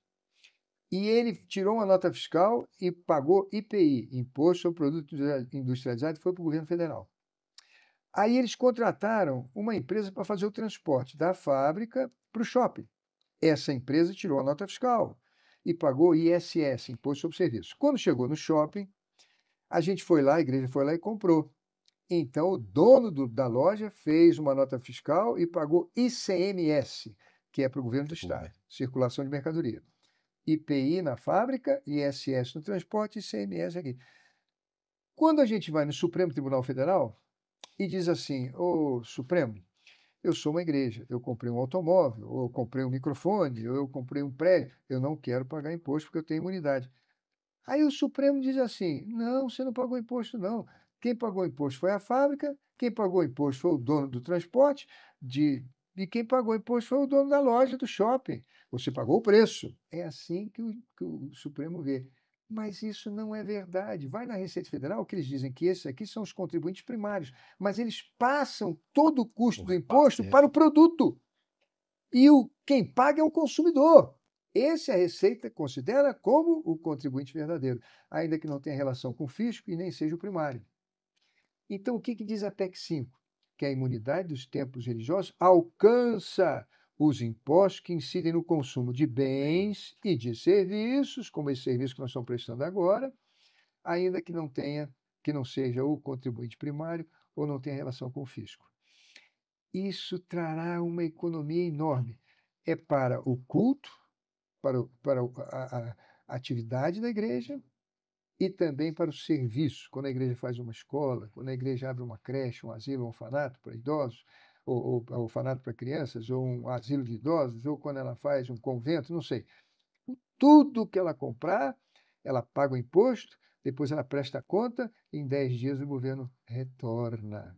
B: E ele tirou uma nota fiscal e pagou IPI, Imposto sobre Produto Industrializado, e foi para o governo federal. Aí eles contrataram uma empresa para fazer o transporte da fábrica para o shopping. Essa empresa tirou a nota fiscal e pagou ISS, Imposto sobre Serviço. Quando chegou no shopping, a gente foi lá, a igreja foi lá e comprou. Então, o dono da loja fez uma nota fiscal e pagou ICMS, que é para o governo do Estado, Circulação de Mercadoria. IPI na fábrica, ISS no transporte, ICMS aqui. Quando a gente vai no Supremo Tribunal Federal e diz assim, ô Supremo, eu sou uma igreja, eu comprei um automóvel, ou eu comprei um microfone, ou eu comprei um prédio, eu não quero pagar imposto porque eu tenho imunidade. Aí o Supremo diz assim, não, você não pagou imposto não. Quem pagou imposto foi a fábrica, quem pagou imposto foi o dono do transporte, e quem pagou imposto foi o dono da loja, do shopping. Você pagou o preço. É assim que o Supremo vê. Mas isso não é verdade. Vai na Receita Federal, que eles dizem que esses aqui são os contribuintes primários, mas eles passam todo o custo do imposto para o produto. E quem paga é o consumidor. Esse a Receita considera como o contribuinte verdadeiro, ainda que não tenha relação com o fisco e nem seja o primário. Então, o que diz a PEC 5? Que a imunidade dos templos religiosos alcança os impostos que incidem no consumo de bens e de serviços, como esse serviço que nós estamos prestando agora, ainda que não seja o contribuinte primário ou não tenha relação com o fisco. Isso trará uma economia enorme. É para o culto, para a atividade da igreja e também para o serviço. Quando a igreja faz uma escola, quando a igreja abre uma creche, um asilo, um orfanato para idosos, ou orfanato para crianças, ou um asilo de idosos, ou quando ela faz um convento, não sei. Tudo que ela comprar, ela paga o imposto, depois ela presta conta, e em 10 dias o governo retorna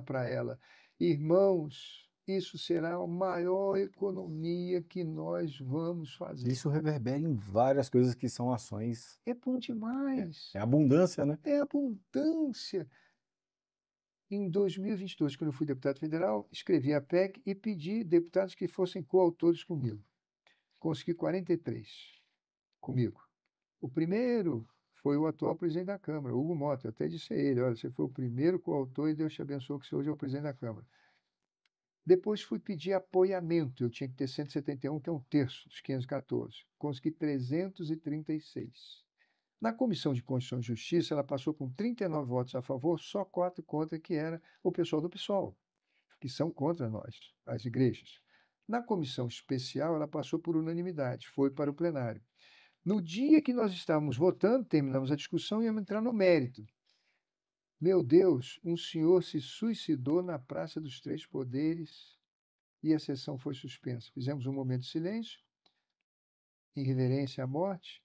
B: para ela. Irmãos, isso será a maior economia que nós vamos fazer.
A: Isso reverbera em várias coisas que são ações.
B: É bom demais.
A: É abundância, né?
B: É abundância. Em 2022, quando eu fui deputado federal, escrevi a PEC e pedi deputados que fossem coautores comigo. Consegui 43 comigo. O primeiro foi o atual presidente da Câmara, Hugo Mota. Eu até disse a ele: olha, você foi o primeiro coautor e Deus te abençoe que você hoje é o presidente da Câmara. Depois fui pedir apoiamento. Eu tinha que ter 171, que é um terço dos 514. Consegui 336. Na Comissão de Constituição e Justiça, ela passou com 39 votos a favor, só 4 contra, que era o pessoal do PSOL, que são contra nós, as igrejas. Na comissão especial, ela passou por unanimidade, foi para o plenário. No dia que nós estávamos votando, terminamos a discussão e íamos entrar no mérito. Meu Deus, um senhor se suicidou na Praça dos Três Poderes e a sessão foi suspensa. Fizemos um momento de silêncio, em reverência à morte,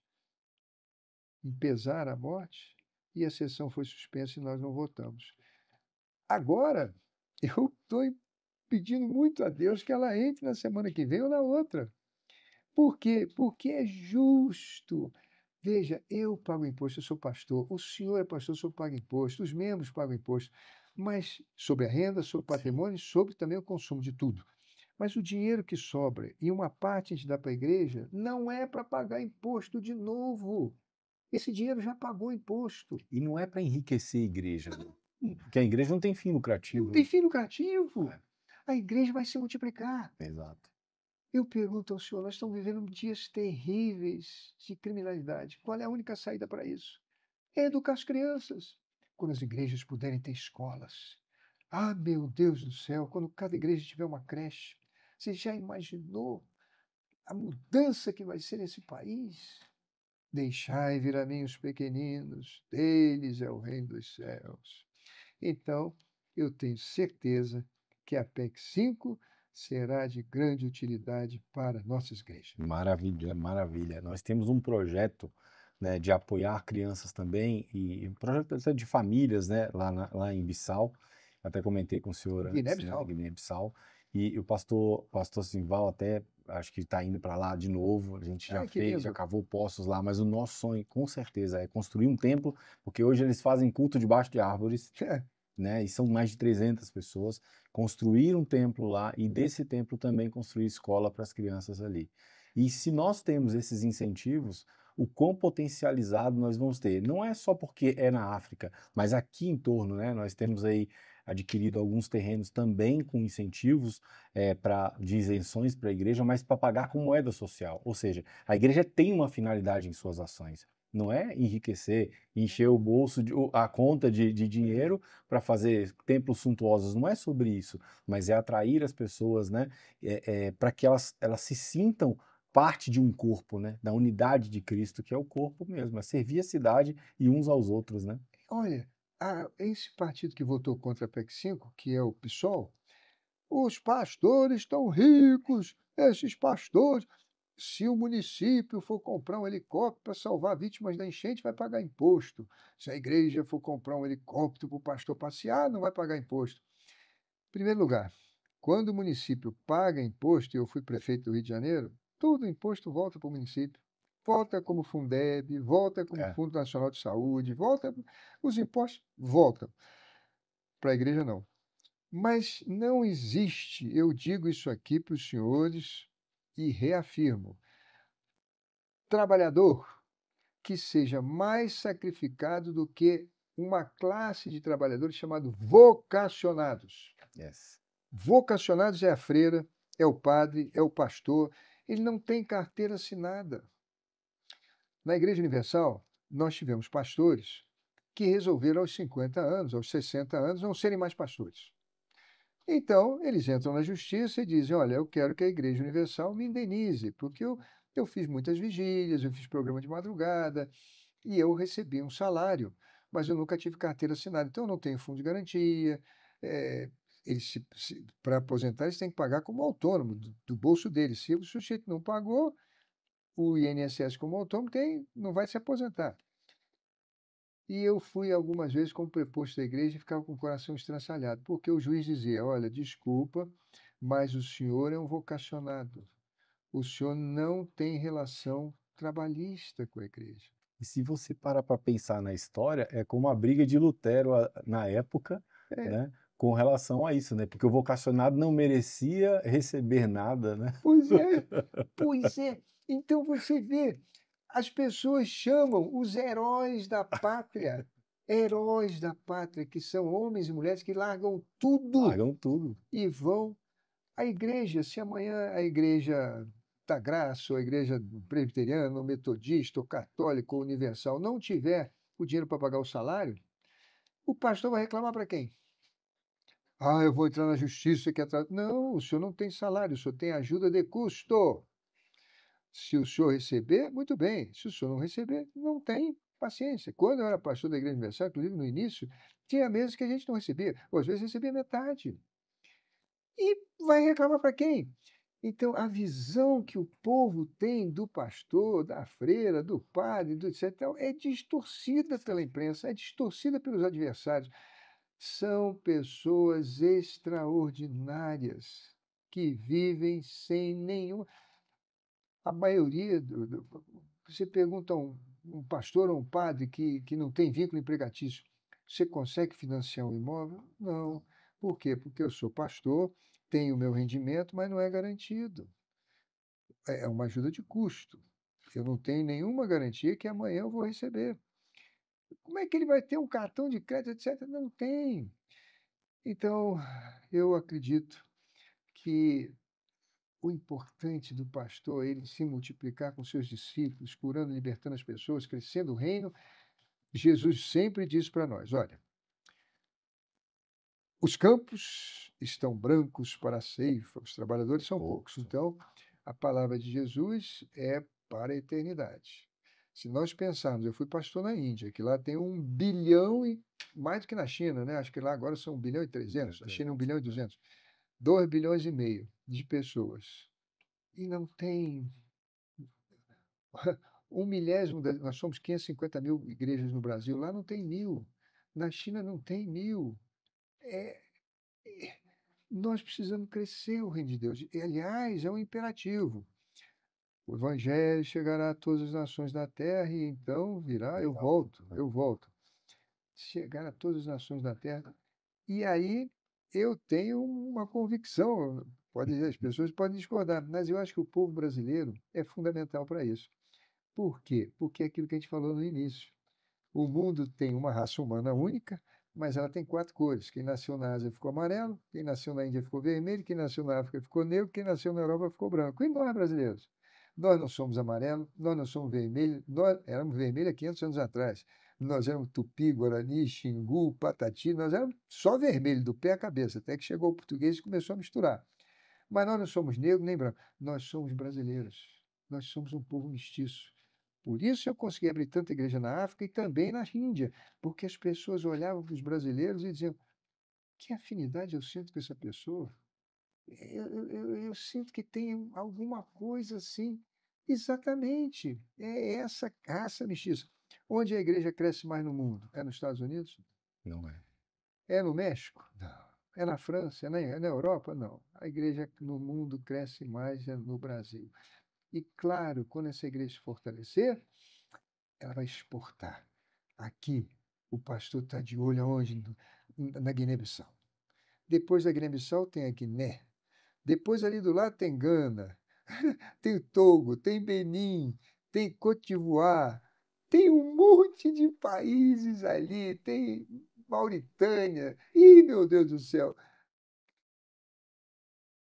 B: em pesar à morte, e a sessão foi suspensa e nós não votamos. Agora, eu estou pedindo muito a Deus que ela entre na semana que vem ou na outra. Por quê? Porque é justo. Veja, eu pago imposto, eu sou pastor, o senhor é pastor, o senhor paga imposto, os membros pagam imposto, mas sobre a renda, sobre o patrimônio, sobre também o consumo de tudo. Mas o dinheiro que sobra e uma parte a gente dá para a igreja não é para pagar imposto de novo. Esse dinheiro já pagou imposto.
A: E não é para enriquecer a igreja, né? Porque a igreja não tem fim lucrativo.
B: Não tem fim lucrativo. A igreja vai se multiplicar.
A: Exato.
B: Eu pergunto ao senhor, nós estamos vivendo dias terríveis de criminalidade. Qual é a única saída para isso? É educar as crianças. Quando as igrejas puderem ter escolas. Ah, meu Deus do céu, quando cada igreja tiver uma creche. Você já imaginou a mudança que vai ser nesse país? Deixai vir a mim os pequeninos, deles é o reino dos céus. Então, eu tenho certeza que a PEC 5 será de grande utilidade para a nossa igreja.
A: Maravilha, maravilha. Nós temos um projeto, né, de apoiar crianças também e um projeto até de famílias, né, lá em Bissau. Até comentei com o senhor antes, né,
B: Guiné-Bissau.
A: Guiné-Bissau. E o pastor Simval até acho que está indo para lá de novo. A gente já
B: Ai, que
A: fez, já
B: lindo.
A: cavou poços lá, mas o nosso sonho, com certeza, é construir um templo, porque hoje eles fazem culto debaixo de árvores, né? E são mais de 300 pessoas. Construir um templo lá e desse templo também construir escola para as crianças ali. E se nós temos esses incentivos, o quão potencializado nós vamos ter. Não é só porque é na África, mas aqui em torno, né? Nós temos aí adquirido alguns terrenos também com incentivos de isenções para a igreja, mas para pagar com moeda social. Ou seja, a igreja tem uma finalidade em suas ações. Não é enriquecer, encher o bolso, a conta de dinheiro para fazer templos suntuosos. Não é sobre isso, mas é atrair as pessoas, né? Para que elas se sintam parte de um corpo, né? Da unidade de Cristo, que é o corpo mesmo, é servir a cidade e uns aos outros, né?
B: Olha, esse partido que votou contra a PEC 5, que é o PSOL, os pastores estão ricos, esses pastores. Se o município for comprar um helicóptero para salvar vítimas da enchente, vai pagar imposto. Se a igreja for comprar um helicóptero para o pastor passear, não vai pagar imposto. Em primeiro lugar, quando o município paga imposto, e eu fui prefeito do Rio de Janeiro, todo o imposto volta para o município. Volta como Fundeb, volta como
A: É.
B: Fundo Nacional de Saúde, volta, os impostos voltam. Para a igreja, não. Mas não existe, eu digo isso aqui para os senhores e reafirmo, trabalhador que seja mais sacrificado do que uma classe de trabalhadores chamado vocacionados.
A: Yes.
B: Vocacionados é a freira, é o padre, é o pastor, ele não tem carteira assinada. Na Igreja Universal, nós tivemos pastores que resolveram aos 50 anos, aos 60 anos, não serem mais pastores. Então, eles entram na justiça e dizem: olha, eu quero que a Igreja Universal me indenize, porque eu fiz muitas vigílias, eu fiz programa de madrugada e eu recebi um salário, mas eu nunca tive carteira assinada, então eu não tenho fundo de garantia. eh, eles, para aposentar, eles têm que pagar como autônomo, do bolso deles. Se o sujeito não pagou, o INSS como autônomo não vai se aposentar. E eu fui algumas vezes como preposto da igreja e ficava com o coração estraçalhado, porque o juiz dizia: olha, desculpa, mas o senhor é um vocacionado. O senhor não tem relação trabalhista com a igreja.
A: E se você parar para pensar na história, é como a briga de Lutero na época,
B: É,
A: né, com relação a isso, né? Porque o vocacionado não merecia receber nada, né?
B: pois é, pois é. Então você vê, as pessoas chamam os heróis da pátria, que são homens e mulheres que largam tudo
A: Largam tudo.
B: e vão. A igreja, se amanhã a igreja da graça, ou a igreja presbiteriana, ou metodista, ou católica, ou universal, não tiver o dinheiro para pagar o salário, o pastor vai reclamar para quem? Ah, eu vou entrar na justiça que atrás. Não, o senhor não tem salário, o senhor tem ajuda de custo. Se o senhor receber, muito bem. Se o senhor não receber, não tem paciência. Quando eu era pastor da Igreja Universal, inclusive no início, tinha meses que a gente não recebia, ou às vezes recebia metade. E vai reclamar para quem? Então, a visão que o povo tem do pastor, da freira, do padre, do etc., é distorcida pela imprensa, é distorcida pelos adversários. São pessoas extraordinárias que vivem sem nenhum. A maioria. Você pergunta a um pastor ou um padre que não tem vínculo empregatício: você consegue financiar um imóvel? Não. Por quê? Porque eu sou pastor, tenho o meu rendimento, mas não é garantido. É uma ajuda de custo. Eu não tenho nenhuma garantia que amanhã eu vou receber. Como é que ele vai ter um cartão de crédito, etc? Não tem. Então, eu acredito que o importante do pastor é ele se multiplicar com seus discípulos, curando e libertando as pessoas, crescendo o reino. Jesus sempre diz para nós: olha, os campos estão brancos para a ceifa, os trabalhadores são poucos.
A: Poucos.
B: Então, a palavra de Jesus é para a eternidade. Se nós pensarmos, eu fui pastor na Índia, que lá tem 1 bilhão e mais do que na China, né? Acho que lá agora são 1,3 bilhão, a China é 1,2 bilhão, 2,5 bilhões de pessoas. E não tem 1/1000, nós somos 550 mil igrejas no Brasil, lá não tem 1.000, na China não tem 1.000. É, é, nós precisamos crescer o reino de Deus. E, aliás, é um imperativo. O evangelho chegará a todas as nações da terra e então virá, eu volto. Chegar a todas as nações da terra. E aí eu tenho uma convicção, as pessoas podem discordar, mas eu acho que o povo brasileiro é fundamental para isso. Por quê? Porque é aquilo que a gente falou no início. O mundo tem uma raça humana única, mas ela tem 4 cores. Quem nasceu na Ásia ficou amarelo, quem nasceu na Índia ficou vermelho, quem nasceu na África ficou negro, quem nasceu na Europa ficou branco. E nós, brasileiros? Nós não somos amarelo, nós não somos vermelho, nós éramos vermelhos há 500 anos atrás. Nós éramos tupi, guarani, xingu, patati, nós éramos só vermelho, do pé à cabeça, até que chegou o português e começou a misturar. Mas nós não somos negros nem brancos, nós somos brasileiros. Nós somos um povo mestiço. Por isso eu consegui abrir tanta igreja na África e também na Índia, porque as pessoas olhavam para os brasileiros e diziam: que afinidade eu sinto com essa pessoa? Eu sinto que tem alguma coisa assim. Exatamente. É essa raça mestiça. Onde a igreja cresce mais no mundo? É nos Estados Unidos?
A: Não é.
B: É no México? Não. É na França? É na Europa? Não. A igreja no mundo cresce mais é no Brasil. E claro, quando essa igreja se fortalecer, ela vai exportar. Aqui, o pastor está de olho aonde? Na Guiné-Bissau. Depois da Guiné-Bissau tem a Guiné. Depois ali do lado tem Gana, tem o Togo, tem Benin, tem Côte d'Ivoire, tem um monte de países ali, tem Mauritânia. Ih, meu Deus do céu!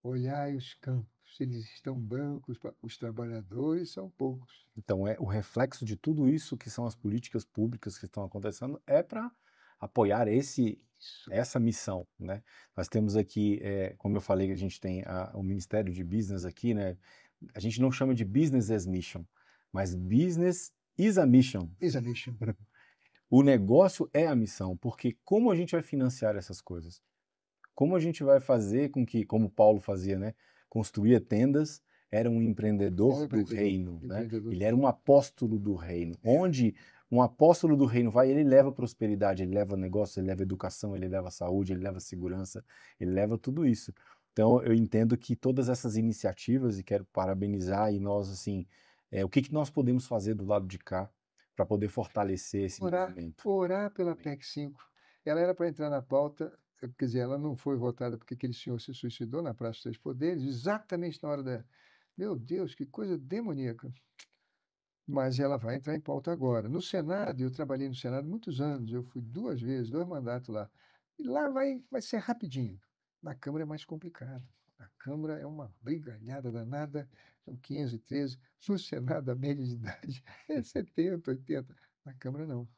B: Olhai os campos, eles estão brancos, os trabalhadores são poucos.
A: Então, o reflexo de tudo isso que são as políticas públicas que estão acontecendo é para apoiar essa missão, né? Nós temos aqui, como eu falei, a gente tem o Ministério de Business aqui, né? A gente não chama de Business as Mission, mas Business is a Mission.
B: Exatamente.
A: O negócio é a missão, porque como a gente vai financiar essas coisas? Como a gente vai fazer com que, como Paulo fazia, né? Construía tendas, era um empreendedor do reino, né? Ele era um apóstolo do reino. Onde um apóstolo do reino vai, ele leva prosperidade, ele leva negócio, ele leva educação, ele leva saúde, ele leva segurança, ele leva tudo isso. Então, eu entendo que todas essas iniciativas, e quero parabenizar, e nós, assim, o que nós podemos fazer do lado de cá para poder fortalecer esse movimento?
B: Orar pela PEC 5. Ela era para entrar na pauta, quer dizer, ela não foi votada porque aquele senhor se suicidou na Praça dos Três Poderes, exatamente na hora da. Meu Deus, que coisa demoníaca. Mas ela vai entrar em pauta agora. No Senado, eu trabalhei no Senado muitos anos, eu fui 2 vezes, 2 mandatos lá. E lá vai ser rapidinho. Na Câmara é mais complicado. Na Câmara é uma brigalhada danada, são 513. No Senado, a média de idade é 70, 80. Na Câmara, não.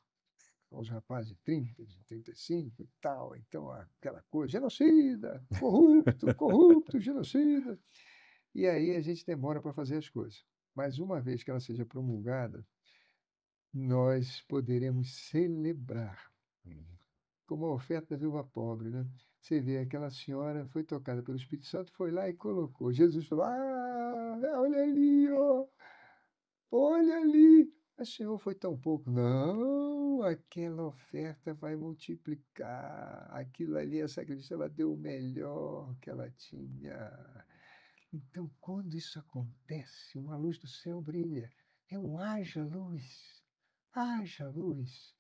B: Os rapazes de 30, de 35 e tal. Então, aquela coisa, genocida, corrupto, corrupto, genocida. E aí a gente demora para fazer as coisas. Mas uma vez que ela seja promulgada, nós poderemos celebrar, como a oferta da viúva pobre, né? Você vê, aquela senhora foi tocada pelo Espírito Santo, foi lá e colocou. Jesus falou: olha ali, ó, olha ali. Mas, Senhor, foi tão pouco. Não, aquela oferta vai multiplicar. Aquilo ali, essa sacrifício, ela deu o melhor que ela tinha. Então, quando isso acontece, uma luz do céu brilha. É um haja luz. Haja luz.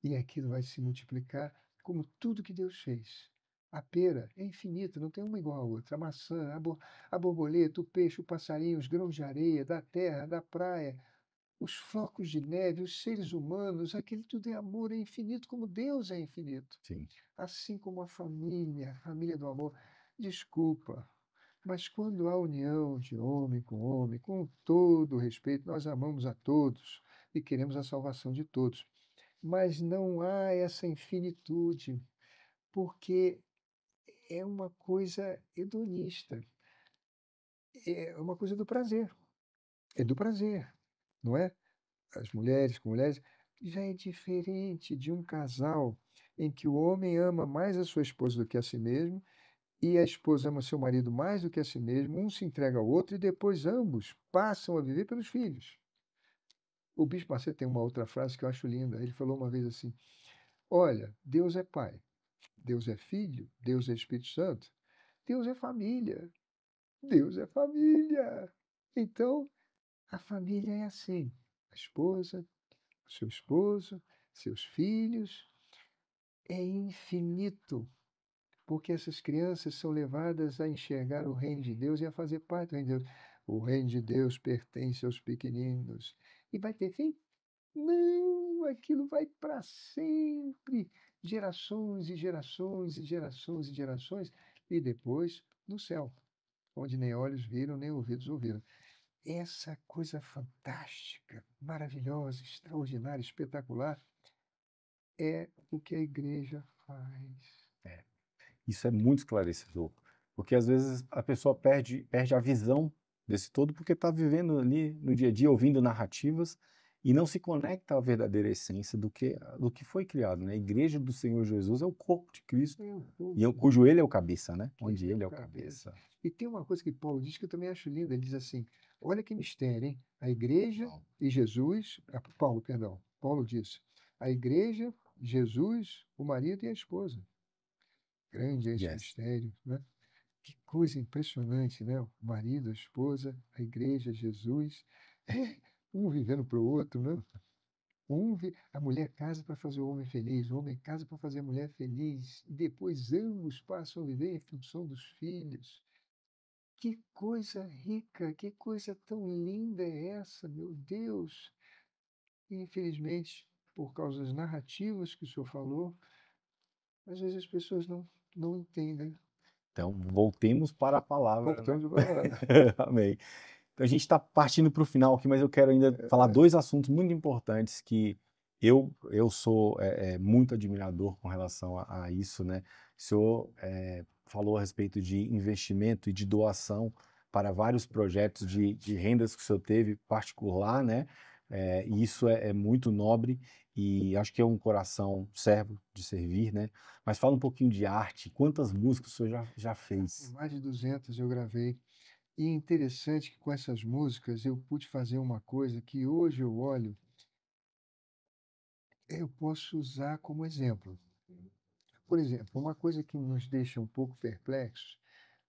B: E aquilo vai se multiplicar como tudo que Deus fez. A pera é infinita, não tem uma igual a outra. A maçã, a borboleta, o peixe, o passarinho, os grãos de areia, da terra, da praia, os flocos de neve, os seres humanos, aquele tudo é amor, é infinito como Deus é infinito.
A: Sim.
B: Assim como a família do amor. Desculpa, mas quando há união de homem, com todo o respeito, nós amamos a todos e queremos a salvação de todos. Mas não há essa infinitude, porque é uma coisa hedonista, é uma coisa do prazer. É do prazer, não é? as mulheres com mulheres, já é diferente de um casal em que o homem ama mais a sua esposa do que a si mesmo e a esposa ama seu marido mais do que a si mesmo, um se entrega ao outro e depois ambos passam a viver pelos filhos. O Bispo Macedo tem uma outra frase que eu acho linda. Ele falou uma vez assim: Olha, Deus é Pai, Deus é Filho, Deus é Espírito Santo, Deus é família, Deus é família. Então, a família é assim: a esposa, seu esposo, seus filhos. É infinito, porque essas crianças são levadas a enxergar o reino de Deus e a fazer parte do reino de Deus. O reino de Deus pertence aos pequeninos. E vai ter fim? Não, aquilo vai para sempre. Gerações e gerações e gerações e gerações. E depois no céu, onde nem olhos viram, nem ouvidos ouviram. Essa coisa fantástica, maravilhosa, extraordinária, espetacular, é o que a igreja faz.
A: Isso é muito esclarecedor, porque às vezes a pessoa perde a visão desse todo porque está vivendo ali no dia a dia, ouvindo narrativas e não se conecta à verdadeira essência do que foi criado, né? A igreja do Senhor Jesus é o corpo de Cristo, cujo ele é o cabeça, né? Onde ele é o cabeça.
B: E tem uma coisa que Paulo diz que eu também acho linda. Ele diz assim: olha que mistério, hein? A igreja e Jesus, Paulo, perdão, Paulo diz: a igreja, Jesus, o marido e a esposa. Grande é esse
A: Yes.
B: mistério, né? Que coisa impressionante, né? O marido, a esposa, a igreja, Jesus, um vivendo para o outro, né? A mulher casa para fazer o homem feliz, o homem casa para fazer a mulher feliz, e depois ambos passam a viver em função dos filhos. Que coisa rica, que coisa tão linda é essa, meu Deus! E, infelizmente, por causa das narrativas que o senhor falou, às vezes as pessoas não entendem.
A: Então, voltemos para a palavra, né?
B: Voltamos para
A: Amém. Então, a gente está partindo para o final aqui, mas eu quero ainda falar dois assuntos muito importantes que eu sou muito admirador com relação a isso, né? O senhor falou a respeito de investimento e de doação para vários projetos de rendas que o senhor teve particular, né? E isso é muito nobre e acho que é um coração servo de servir, né? Mas fala um pouquinho de arte. Quantas músicas o senhor já fez?
B: mais de 200 eu gravei. E é interessante que com essas músicas eu pude fazer uma coisa que hoje eu olho, eu posso usar como exemplo. Por exemplo, uma coisa que nos deixa um pouco perplexos,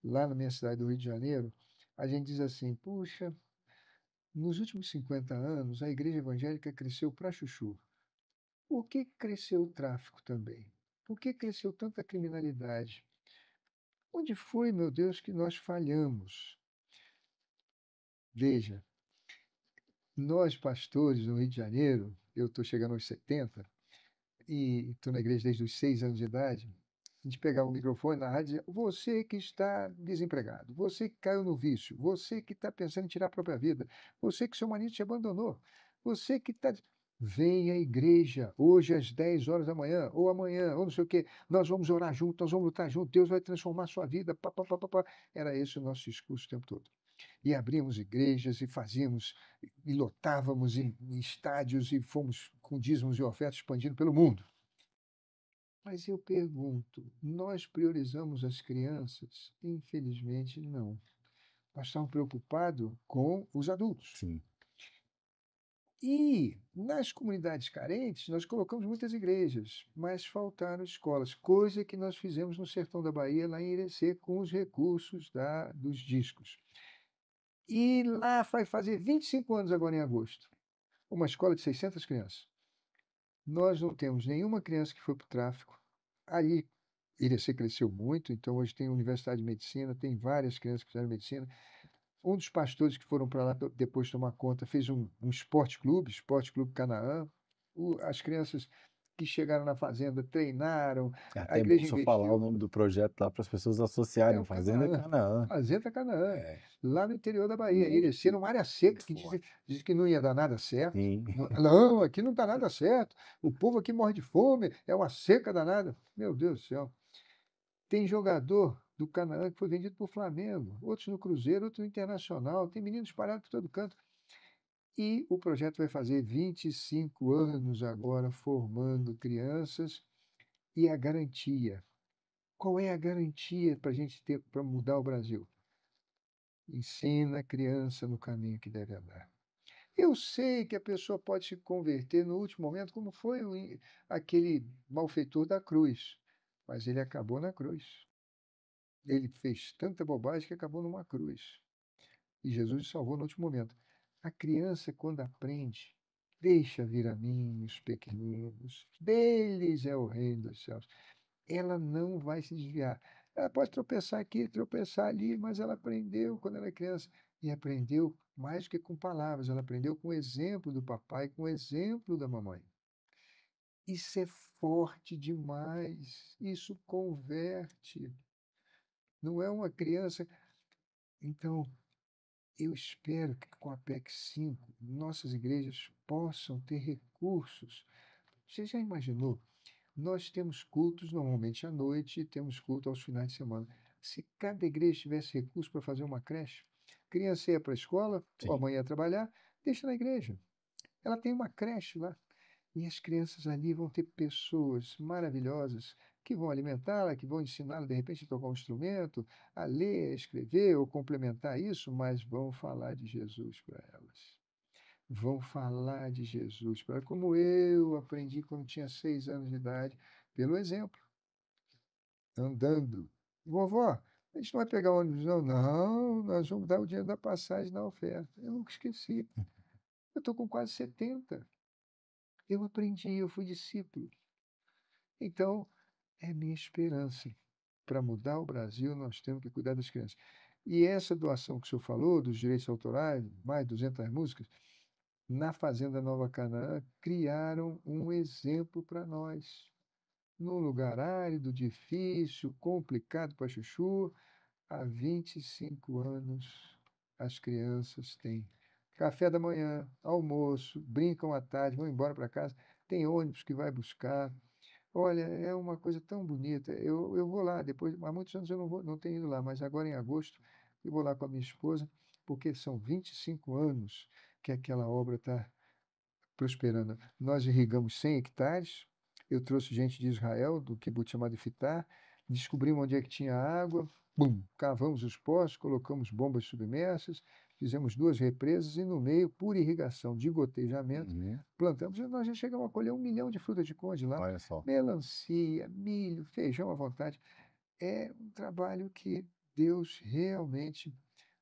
B: lá na minha cidade do Rio de Janeiro, a gente diz assim: puxa, nos últimos 50 anos a igreja evangélica cresceu para chuchu. Por que cresceu o tráfico também? Por que cresceu tanta criminalidade? Onde foi, meu Deus, que nós falhamos? Veja, nós pastores no Rio de Janeiro, eu estou chegando aos 70 e estou na igreja desde os 6 anos de idade. A gente pegava o microfone na rádio e dizia: você que está desempregado, você que caiu no vício, você que está pensando em tirar a própria vida, você que seu marido te abandonou, você que está. Vem à igreja hoje às 10 horas da manhã, ou amanhã, ou não sei o quê. Nós vamos orar juntos, nós vamos lutar juntos, Deus vai transformar a sua vida. Pá, pá, pá, pá, pá. Era esse o nosso discurso o tempo todo. E abrimos igrejas e fazíamos, e lotávamos em estádios e fomos com dízimos e ofertas expandindo pelo mundo. Mas eu pergunto, nós priorizamos as crianças? Infelizmente, não. Nós estamos preocupados com os adultos.
A: Sim.
B: E nas comunidades carentes, nós colocamos muitas igrejas, mas faltaram escolas, coisa que nós fizemos no sertão da Bahia, lá em Irecê, com os recursos dos discos. E lá vai fazer 25 anos agora em agosto. Uma escola de 600 crianças. Nós não temos nenhuma criança que foi para o tráfico. Aí, Irecê cresceu muito, então hoje tem Universidade de Medicina, tem várias crianças que fizeram medicina. Um dos pastores que foram para lá depois tomar conta fez um Esporte Clube Canaã. As crianças que chegaram na fazenda treinaram,
A: É
B: a
A: até bom
B: igreja
A: só falar o
B: investiu.
A: nome do projeto lá para as pessoas
B: É
A: associarem.
B: o
A: Fazenda
B: Canaã,
A: Canaã.
B: Fazenda Canaã,
A: É,
B: lá no interior da Bahia.
A: muito,
B: Irecê, numa área seca,
A: muito
B: que
A: forte.
B: diz que não ia dar nada certo.
A: Sim.
B: Não, aqui não está nada certo. O povo aqui morre de fome, é uma seca danada. Meu Deus do céu. Tem jogador do Canaã que foi vendido para o Flamengo, outros no Cruzeiro, outros no Internacional. Tem meninos espalhados por todo canto. E o projeto vai fazer 25 anos agora, formando crianças. E a garantia. Qual é a garantia para a gente ter para mudar o Brasil? Ensina a criança no caminho que deve andar. Eu sei que a pessoa pode se converter no último momento, como foi aquele malfeitor da cruz, mas ele acabou na cruz. Ele fez tanta bobagem que acabou numa cruz. E Jesus o salvou no último momento. A criança, quando aprende, deixa vir a mim os pequeninos, deles é o reino dos céus. Ela não vai se desviar. Ela pode tropeçar aqui, tropeçar ali, mas ela aprendeu quando era criança. E aprendeu mais do que com palavras, ela aprendeu com o exemplo do papai, com o exemplo da mamãe. Isso é forte demais. Isso converte. Não é uma criança. Então, eu espero que com a PEC 5 nossas igrejas possam ter recursos. Você já imaginou? Nós temos cultos normalmente à noite e temos culto aos finais de semana. Se cada igreja tivesse recurso para fazer uma creche, criança ia para a escola, ou a
A: Sim.
B: mãe ia trabalhar, deixa na igreja. Ela tem uma creche lá. E as crianças ali vão ter pessoas maravilhosas que vão alimentá-la, que vão ensiná-la, de repente, a tocar um instrumento, a ler, a escrever ou complementar isso, mas vão falar de Jesus para elas. Vão falar de Jesus para ela, como eu aprendi quando tinha 6 anos de idade, pelo exemplo, andando. Vovó, a gente não vai pegar ônibus, não? Não, nós vamos dar o dinheiro da passagem na oferta. Eu nunca esqueci. Eu estou com quase 70. Eu aprendi, eu fui discípulo. Então, é minha esperança. Para mudar o Brasil, nós temos que cuidar das crianças. E essa doação que o senhor falou, dos direitos autorais, mais 200 músicas, na Fazenda Nova Canaã, criaram um exemplo para nós. Num lugar árido, difícil, complicado para chuchu, há 25 anos as crianças têm café da manhã, almoço, brincam à tarde, vão embora para casa, tem ônibus que vai buscar. Olha, é uma coisa tão bonita. Eu vou lá depois, há muitos anos eu não vou, não tenho ido lá, mas agora em agosto eu vou lá com a minha esposa, porque são 25 anos que aquela obra está prosperando. Nós irrigamos 100 hectares. Eu trouxe gente de Israel, do kibbutz chamado Ifitá, descobrimos onde é que tinha água, bum, cavamos os poços, colocamos bombas submersas, fizemos 2 represas e no meio, por irrigação de gotejamento,
A: Uhum.
B: plantamos e nós já chegamos a colher 1 milhão de frutas de conde lá.
A: Olha só.
B: Melancia, milho, feijão à vontade. É um trabalho que Deus realmente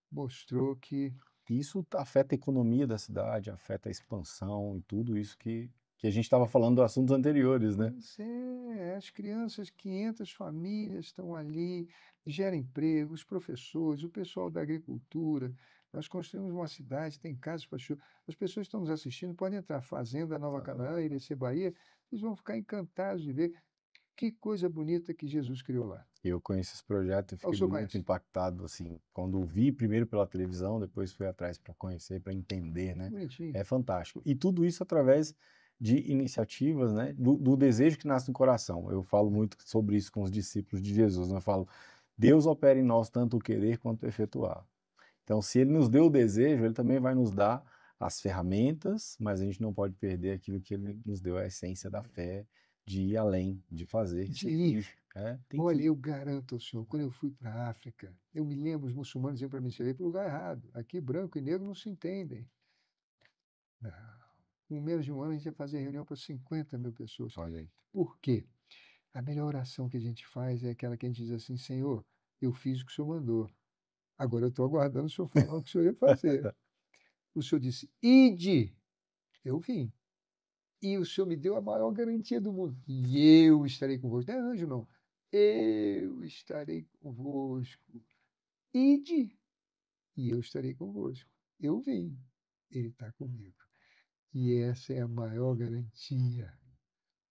B: mostrou que
A: Isso afeta a economia da cidade, afeta a expansão e tudo isso que a gente estava falando dos assuntos anteriores, né?
B: pois é, as crianças, 500 famílias estão ali, gera emprego, os professores, o pessoal da agricultura. Nós construímos uma cidade, tem casas para chuva. As pessoas que estão nos assistindo podem entrar Fazenda Nova Canaã, Irecê Bahia, eles vão ficar encantados de ver que coisa bonita que Jesus criou lá.
A: Eu conheço esse projeto e
B: Ah, o
A: fiquei
B: senhor
A: muito
B: conhece?
A: impactado, assim, quando vi primeiro pela televisão, depois fui atrás para conhecer, para entender,
B: Que
A: né?
B: bonitinho.
A: É fantástico. E tudo isso através de iniciativas, né? Do desejo que nasce no coração. Eu falo muito sobre isso com os discípulos de Jesus, né? Eu falo, Deus opera em nós tanto o querer quanto o efetuar. Então, se Ele nos deu o desejo, Ele também vai nos dar as ferramentas, mas a gente não pode perder aquilo que Ele nos deu, a essência da fé, de ir além, de fazer,
B: De ir.
A: servir. É, tem que
B: Olha,
A: ir.
B: eu garanto ao senhor, quando eu fui para a África, eu me lembro, os muçulmanos diziam para mim, você veio para o lugar errado. Aqui branco e negro não se entendem. Não. Com menos de um ano, a gente ia fazer reunião para 50 mil pessoas.
A: Olha aí.
B: Por quê? A melhor oração que a gente faz é aquela que a gente diz assim, Senhor, eu fiz o que o Senhor mandou. Agora eu estou aguardando o Senhor falar o que o Senhor ia fazer. O Senhor disse, ide, eu vim. E o Senhor me deu a maior garantia do mundo. E eu estarei convosco. Não é anjo, não. Eu estarei convosco. Ide, e eu estarei convosco. Eu vim, ele está comigo. E essa é a maior garantia.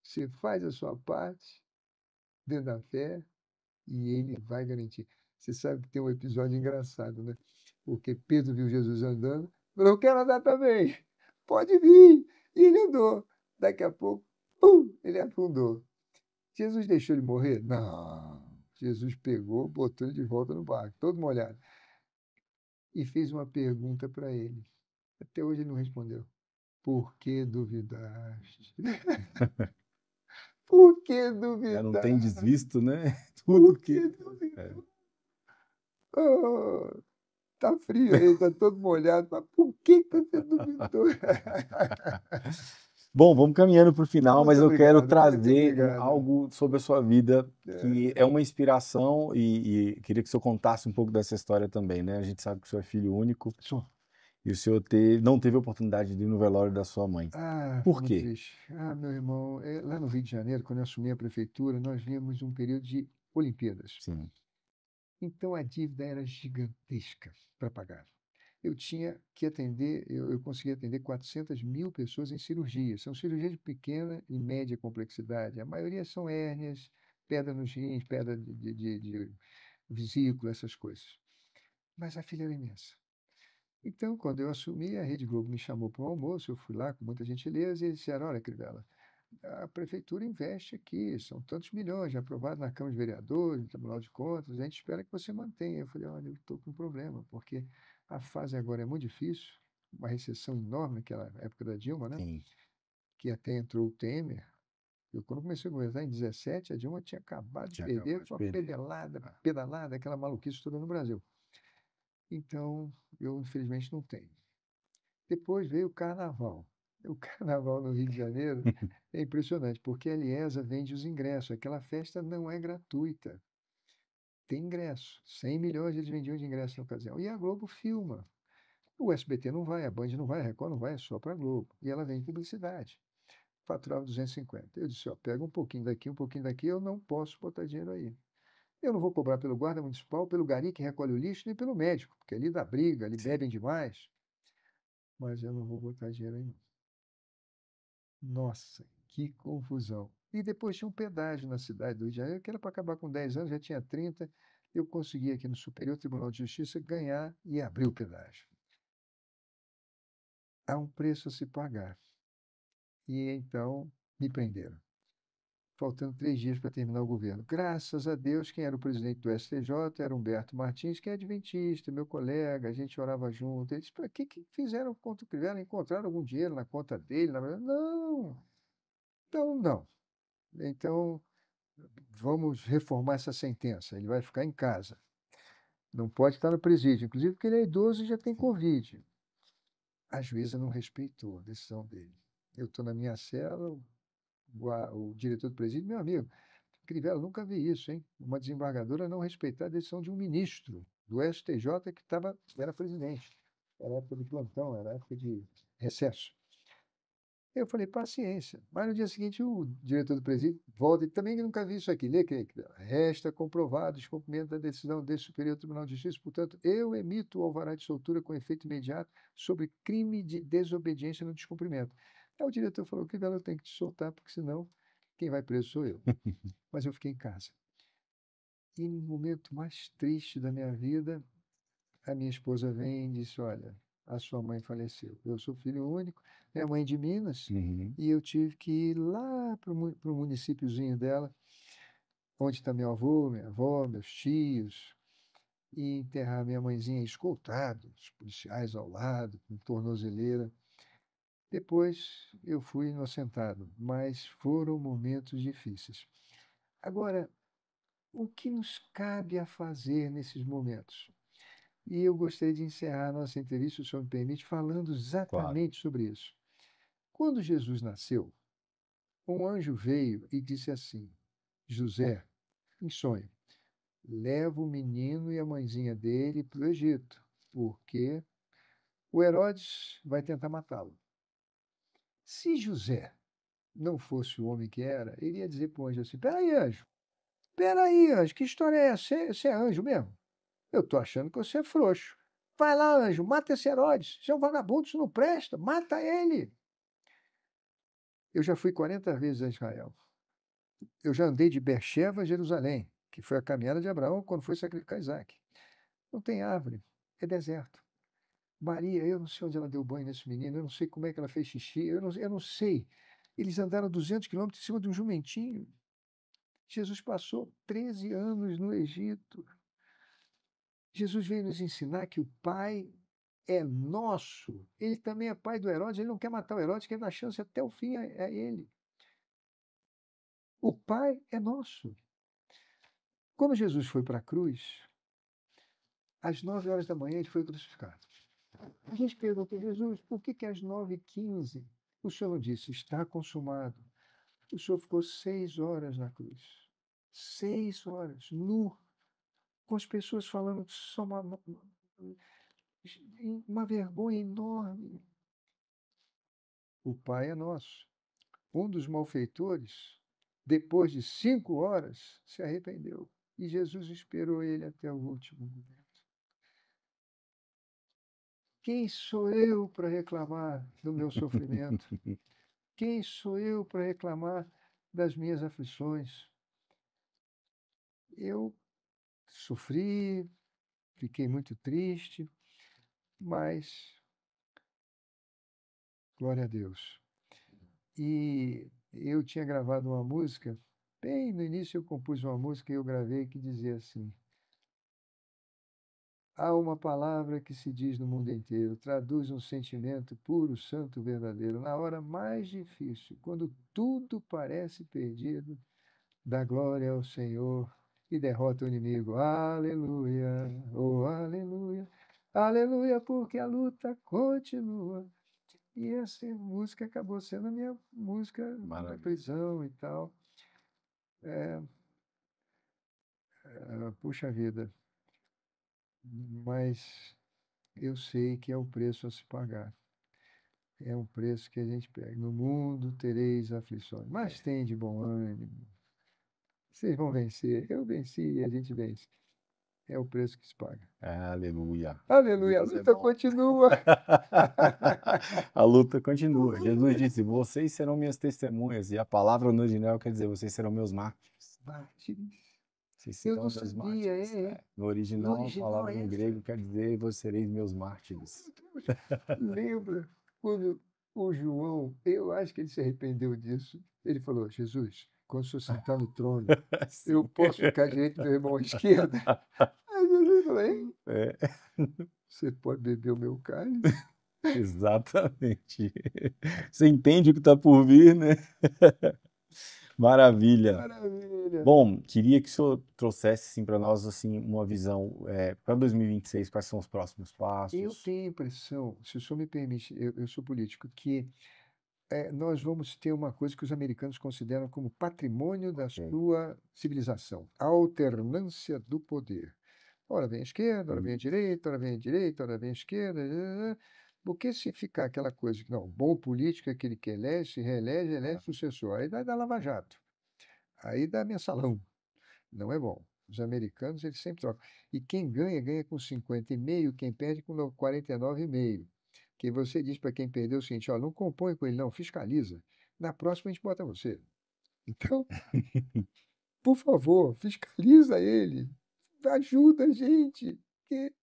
B: Você faz a sua parte dentro da fé e ele vai garantir. Você sabe que tem um episódio engraçado, né? Porque Pedro viu Jesus andando, falou: Eu quero andar também, pode vir. E ele andou. Daqui a pouco, pum, ele afundou. Jesus deixou ele morrer? Não. Jesus pegou, botou ele de volta no barco, todo molhado, e fez uma pergunta para ele. Até hoje ele não respondeu. Por que duvidaste? Por que
A: Já não tem
B: duvidaste?
A: desvisto, né? Tudo
B: Por
A: que.
B: que duvidou? Oh, tá frio aí, tá todo molhado, mas por que que você duvidou?
A: Bom, vamos caminhando para o final, mas
B: Muito
A: eu quero
B: obrigado, muito
A: trazer
B: obrigado.
A: algo sobre a sua vida que
B: É,
A: é uma inspiração e queria que o senhor contasse um pouco dessa história também, né? A gente sabe que o senhor é filho único
B: só.
A: e o senhor não teve a oportunidade de ir no velório da sua mãe.
B: Foi
A: Por
B: muito
A: quê?
B: triste. Meu irmão, lá no Rio de Janeiro, quando eu assumi a prefeitura, nós vínhamos um período de Olimpíadas.
A: Sim,
B: Então a dívida era gigantesca para pagar. Eu tinha que atender, eu consegui atender 400 mil pessoas em cirurgias. São cirurgias de pequena e média complexidade. A maioria são hérnias, pedra nos rins, pedra de vesícula, essas coisas. Mas a fila era imensa. Então, quando eu assumi, a Rede Globo me chamou para um almoço, eu fui lá com muita gentileza e eles disseram, olha, Crivella, a prefeitura investe aqui, são tantos milhões já aprovados na Câmara de Vereadores, no Tribunal de Contas, a gente espera que você mantenha. Eu falei, olha, eu estou com um problema, porque a fase agora é muito difícil, uma recessão enorme naquela época da Dilma, né?
A: sim,
B: Que até entrou o Temer. Eu, quando comecei a governar em 17, a Dilma tinha acabado de
A: tinha
B: perder
A: acabado de
B: com a
A: perder.
B: pedalada, aquela maluquice toda no Brasil. Então, eu infelizmente não tenho. Depois veio o carnaval. O carnaval no Rio de Janeiro é impressionante, porque a Eliesa vende os ingressos. Aquela festa não é gratuita. Tem ingresso. 100 milhões eles vendiam de ingresso na ocasião. E a Globo filma. O SBT não vai, a Band não vai, a Record não vai, é só para a Globo. E ela vende publicidade. Faturava 250. Eu disse, ó, pega um pouquinho daqui, eu não posso botar dinheiro aí. Eu não vou cobrar pelo guarda municipal, pelo gari que recolhe o lixo, nem pelo médico, porque ali dá briga, ali
A: Sim.
B: bebem demais. Mas eu não vou botar dinheiro aí. Nossa, que confusão. E depois tinha um pedágio na cidade do Rio de Janeiro, que era para acabar com 10 anos, já tinha 30. Eu consegui aqui no Superior Tribunal de Justiça ganhar e abrir o pedágio. Há um preço a se pagar. E então me prenderam. Faltando 3 dias para terminar o governo. Graças a Deus, quem era o presidente do STJ era Humberto Martins, que é adventista, meu colega, a gente orava junto. Ele disse, para que fizeram contra o Crivella? Encontraram algum dinheiro na conta dele? Não, então não. Então, vamos reformar essa sentença. Ele vai ficar em casa. Não pode estar no presídio, inclusive porque ele é idoso e já tem Covid. A juíza não respeitou a decisão dele. Eu estou na minha cela, o diretor do presídio, meu amigo, Crivella, nunca vi isso, hein? Uma desembargadora não respeitar a decisão de um ministro do STJ que era presidente. Era época do plantão, era época de recesso. Eu falei, paciência. Mas no dia seguinte, o diretor do presídio volta e também nunca vi isso aqui. Lê que resta comprovado o descumprimento da decisão desse Superior Tribunal de Justiça. Portanto, eu emito o alvará de soltura com efeito imediato sobre crime de desobediência no descumprimento. Aí o diretor falou, Crivella, eu tenho que te soltar, porque senão quem vai preso sou eu. Mas eu fiquei em casa. E no momento mais triste da minha vida, a minha esposa vem e disse: olha, a sua mãe faleceu. Eu sou filho único, é mãe de Minas,
A: Uhum.
B: e eu tive que ir lá para o municípiozinho dela, onde está meu avô, minha avó, meus tios, e enterrar minha mãezinha escoltado, os policiais ao lado, com tornozeleira. Depois eu fui inocentado, mas foram momentos difíceis. Agora, o que nos cabe a fazer nesses momentos? E eu gostaria de encerrar a nossa entrevista, se o senhor me permite, falando
A: Claro.
B: exatamente sobre isso. Quando Jesus nasceu, um anjo veio e disse assim: José, em sonho, leva o menino e a mãezinha dele para o Egito, porque o Herodes vai tentar matá-lo. Se José não fosse o homem que era, ele ia dizer para o anjo assim: peraí, anjo, que história é essa? Você é anjo mesmo? Eu estou achando que você é frouxo. Vai lá, anjo, mata esse Herodes. Você é um vagabundo, isso não presta. Mata ele. Eu já fui 40 vezes a Israel. Eu já andei de Beersheba a Jerusalém, que foi a caminhada de Abraão quando foi sacrificar Isaac. Não tem árvore, é deserto. Maria, eu não sei onde ela deu banho nesse menino, eu não sei como é que ela fez xixi, eu não sei. Eles andaram 200 quilômetros em cima de um jumentinho. Jesus passou 13 anos no Egito. Jesus veio nos ensinar que o Pai é nosso, ele também é pai do Herodes, ele não quer matar o Herodes, quer dar chance até o fim a ele. O pai é nosso. Quando Jesus foi para a cruz, às 9 horas da manhã ele foi crucificado. A gente perguntou, Jesus, por que às 9h15 o Senhor não disse, está consumado? O Senhor ficou 6 horas na cruz. 6 horas, nu, com as pessoas falando só uma vergonha enorme. O Pai é nosso. Um dos malfeitores, depois de 5 horas, se arrependeu. E Jesus esperou ele até o último momento. Quem sou eu para reclamar do meu sofrimento? Quem sou eu para reclamar das minhas aflições? Eu sofri, fiquei muito triste, mas glória a Deus. E eu tinha gravado uma música, bem no início eu compus uma música e eu gravei que dizia assim: há uma palavra que se diz no mundo inteiro, traduz um sentimento puro, santo, verdadeiro. Na hora mais difícil, quando tudo parece perdido, dá glória ao Senhor e derrota o inimigo. Aleluia, oh aleluia, aleluia, porque a luta continua. E essa música acabou sendo a minha música na
A: Maravilha.
B: prisão e tal. Puxa vida, mas eu sei que é o preço a se pagar. É um preço que a gente pega. No mundo tereis aflições, mas tem de bom ânimo. Vocês vão vencer. Eu venci e a gente vence. É o preço que se paga.
A: Aleluia.
B: Aleluia, a
A: Deus é
B: luta
A: bom.
B: continua.
A: A luta continua. Jesus disse: vocês serão minhas testemunhas. E a palavra no original quer dizer: vocês serão meus mártires.
B: Mártires.
A: Vocês
B: Eu
A: serão
B: não
A: meus
B: sabia,
A: mártires. No
B: No
A: original, a
B: original
A: palavra
B: é
A: no
B: essa.
A: grego quer dizer: vós sereis meus mártires.
B: Lembra quando o João, eu acho que ele se arrependeu disso. Ele falou: Jesus, quando o senhor sentar no trono, eu
A: Sim.
B: posso ficar à direita do meu irmão à esquerda? Aí Jesus falou: hein?
A: É,
B: Você pode beber o meu cálice?
A: exatamente. Você entende o que está por vir, né? Maravilha.
B: Maravilha.
A: Bom, queria que o senhor trouxesse assim, para nós assim, uma visão para 2026, quais são os próximos
B: Eu
A: passos?
B: tenho a impressão, se o senhor me permite, eu sou político, que nós vamos ter uma coisa que os americanos consideram como patrimônio da
A: Ok.
B: sua civilização, a alternância do poder. Ora vem a esquerda, ora vem a direita, ora vem a direita, ora vem a esquerda. Porque se ficar aquela coisa que, não, bom político é aquele que elege, se reelege, elege sucessor. Aí dá Lava Jato, aí dá mensalão. Não é bom. Os americanos, eles sempre trocam. E quem ganha, ganha com 50,5, quem perde com 49,5. Que você diz para quem perdeu o seguinte, ó, não compõe com ele não, fiscaliza. Na próxima a gente bota você. Então, por favor, fiscaliza ele. Ajuda a gente. Porque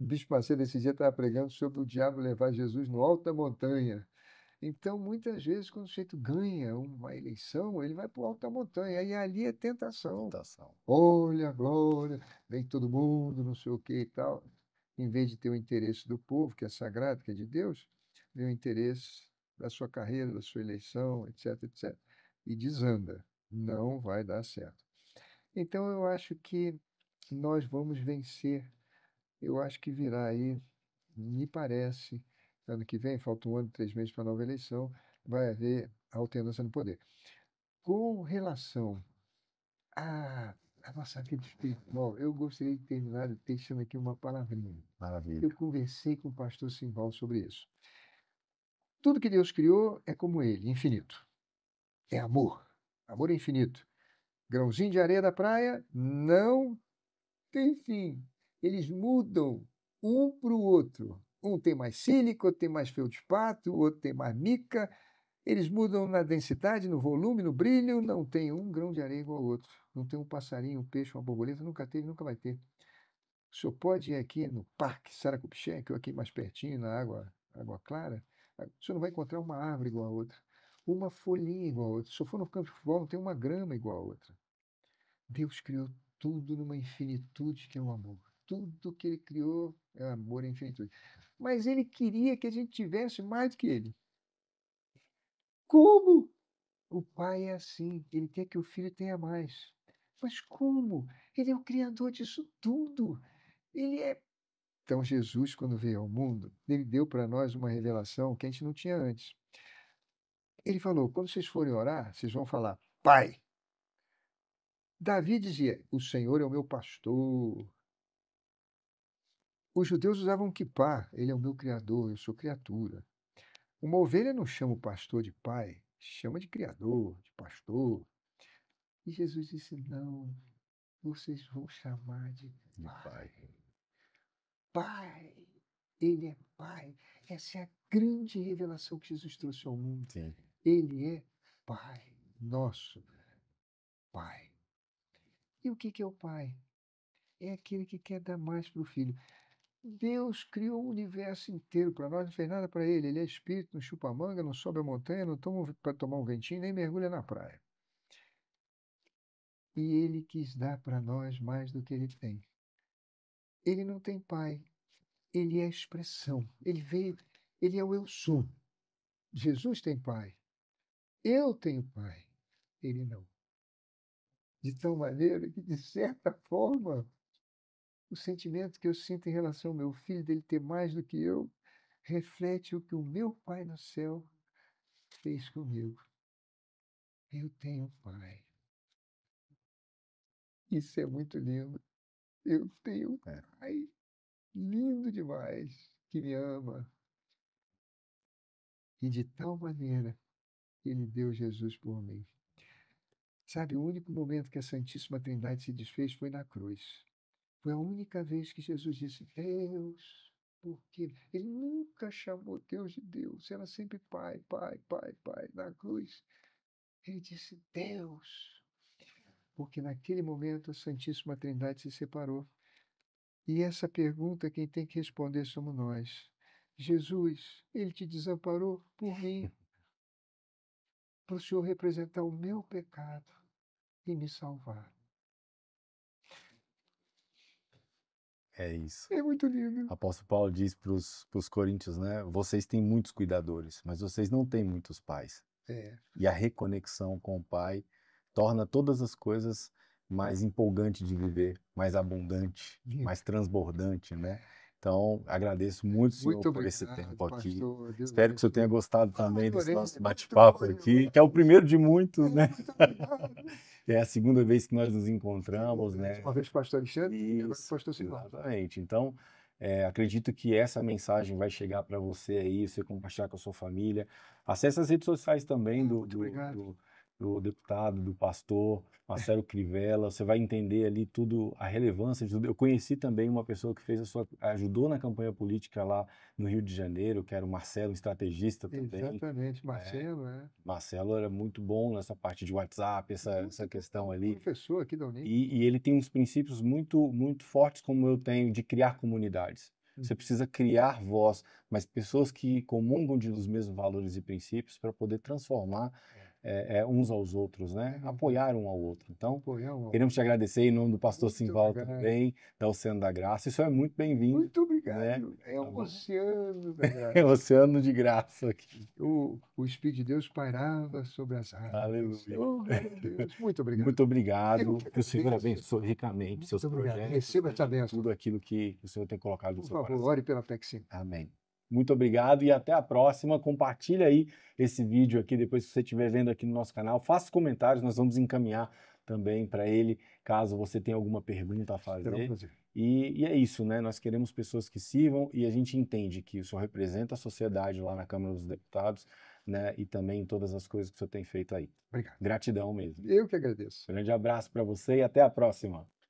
B: o Bispo Macedo esse dia estava pregando sobre o diabo levar Jesus no alto da montanha. Então, muitas vezes, quando o sujeito ganha uma eleição, ele vai para o alto da montanha. E ali é tentação.
A: Tentação.
B: Olha a glória, vem todo mundo, não sei o que e tal. Em vez de ter o interesse do povo, que é sagrado, que é de Deus, vem o interesse da sua carreira, da sua eleição, etc, etc. E desanda. Não vai dar certo. Então, eu acho que nós vamos vencer. Eu acho que virá aí, me parece, ano que vem, falta um ano e 3 meses para a nova eleição, vai haver alternância no poder. Com relação à nossa vida espiritual, eu gostaria de terminar deixando aqui uma palavrinha.
A: Maravilha.
B: Eu conversei com o pastor Simval sobre isso. Tudo que Deus criou é como ele, infinito. É amor. Amor é infinito. Grãozinho de areia da praia não tem fim. Eles mudam um para o outro. Um tem mais sílica, outro tem mais feldspato, o outro tem mais mica. Eles mudam na densidade, no volume, no brilho. Não tem um grão de areia igual ao outro. Não tem um passarinho, um peixe, uma borboleta. Nunca teve, nunca vai ter. O senhor pode ir aqui no Parque Saracupixé, ou aqui mais pertinho, na água clara. O senhor não vai encontrar uma árvore igual a outra. Uma folhinha igual a outra. Se eu for no campo de futebol, não tem uma grama igual a outra. Deus criou tudo numa infinitude que é o amor. tudo que ele criou é amor infinito. Mas ele queria que a gente tivesse mais do que ele. Como? O pai é assim, ele quer que o filho tenha mais. Mas como? Ele é o criador disso tudo. Ele é. Então, Jesus, quando veio ao mundo, ele deu para nós uma revelação que a gente não tinha antes. Ele falou: quando vocês forem orar, vocês vão falar, Pai. Davi dizia: o Senhor é o meu pastor. Os judeus usavam kippá, ele é o meu criador, eu sou criatura. Uma ovelha não chama o pastor de pai, chama de criador, de pastor. E Jesus disse: não, vocês vão chamar de pai. Pai. Ele é pai. Essa é a grande revelação que Jesus trouxe ao mundo.
A: Sim.
B: Ele é pai, nosso pai. E o que é o pai? É aquele que quer dar mais para o filho. Deus criou o universo inteiro para nós, não fez nada para ele. Ele é espírito, não chupa manga, não sobe a montanha, não toma para tomar um ventinho, nem mergulha na praia. E ele quis dar para nós mais do que ele tem. Ele não tem pai, ele é a expressão. Ele veio, ele é o eu sou. Jesus tem pai. Eu tenho pai. Ele não. De tal maneira que, de certa forma, o sentimento que eu sinto em relação ao meu filho, dele ter mais do que eu, reflete o que o meu pai no céu fez comigo. Eu tenho um pai. Isso é muito lindo. Eu tenho um pai lindo demais, que me ama. E de tal maneira, ele deu Jesus por mim. Sabe, o único momento que a Santíssima Trindade se desfez foi na cruz. Foi a única vez que Jesus disse, Deus, porque ele nunca chamou Deus de Deus, era sempre Pai, Pai, Pai, Pai. Na cruz, ele disse, Deus, porque naquele momento a Santíssima Trindade se separou. E essa pergunta quem tem que responder somos nós. Jesus, ele te desamparou por mim, para o Senhor representar o meu pecado e me salvar.
A: É isso.
B: É muito lindo.
A: O apóstolo Paulo diz para os coríntios, né? Vocês têm muitos cuidadores, mas vocês não têm muitos pais.
B: É.
A: E a reconexão com o pai torna todas as coisas mais empolgante de viver, mais abundante, mais transbordante, né? Então, agradeço muito, senhor,
B: Muito
A: por esse
B: obrigado,
A: tempo aqui.
B: pastor. Deus
A: Espero que o senhor tenha
B: abençoe.
A: gostado também desse
B: Adorei.
A: nosso
B: Muito
A: bate-papo
B: bom.
A: aqui, que é o primeiro de muitos, né?
B: Muito obrigado.
A: É a segunda vez que nós nos encontramos, né?
B: Uma vez pastor Alexandre e agora
A: Isso,
B: pastor Silvano.
A: exatamente. Então, acredito que essa mensagem vai chegar para você aí, você compartilhar com a sua família. Acesse as redes sociais também
B: Muito obrigado.
A: do deputado, do pastor Marcelo Crivella. Você vai entender ali tudo, a relevância de tudo. Eu conheci também uma pessoa que ajudou na campanha política lá no Rio de Janeiro, que era o Marcelo, um estrategista também.
B: Exatamente, Marcelo,
A: Marcelo era muito bom nessa parte de WhatsApp, essa questão ali.
B: Professor aqui da Unicamp.
A: E ele tem uns princípios muito, muito fortes, como eu tenho, de criar comunidades. Você precisa criar voz, mas pessoas que comungam dos mesmos valores e princípios para poder transformar uns aos outros, né? Apoiar um ao outro. Então, queremos te agradecer em nome do pastor Simval também, da Oceano da Graça. Isso é muito bem-vindo.
B: Muito obrigado.
A: Né?
B: É um oceano da graça.
A: É um oceano de graça aqui.
B: O Espírito de Deus pairava sobre as águas.
A: Aleluia.
B: Oh, meu Deus. Muito obrigado.
A: Muito obrigado. Que o Senhor abençoe ricamente seus projetos.
B: Receba essa bênção.
A: Tudo aquilo que o Senhor tem colocado no seu coração.
B: Por favor, ore pela PEC-5.
A: Amém. Muito obrigado e até a próxima. Compartilha aí esse vídeo aqui depois que você estiver vendo aqui no nosso canal. Faça comentários, nós vamos encaminhar também para ele, caso você tenha alguma pergunta a fazer. E é isso, né? Nós queremos pessoas que sirvam e a gente entende que o senhor representa a sociedade lá na Câmara dos Deputados, né? E também todas as coisas que o senhor tem feito aí.
B: Obrigado.
A: Gratidão mesmo.
B: Eu que agradeço.
A: Grande abraço para você e até a próxima.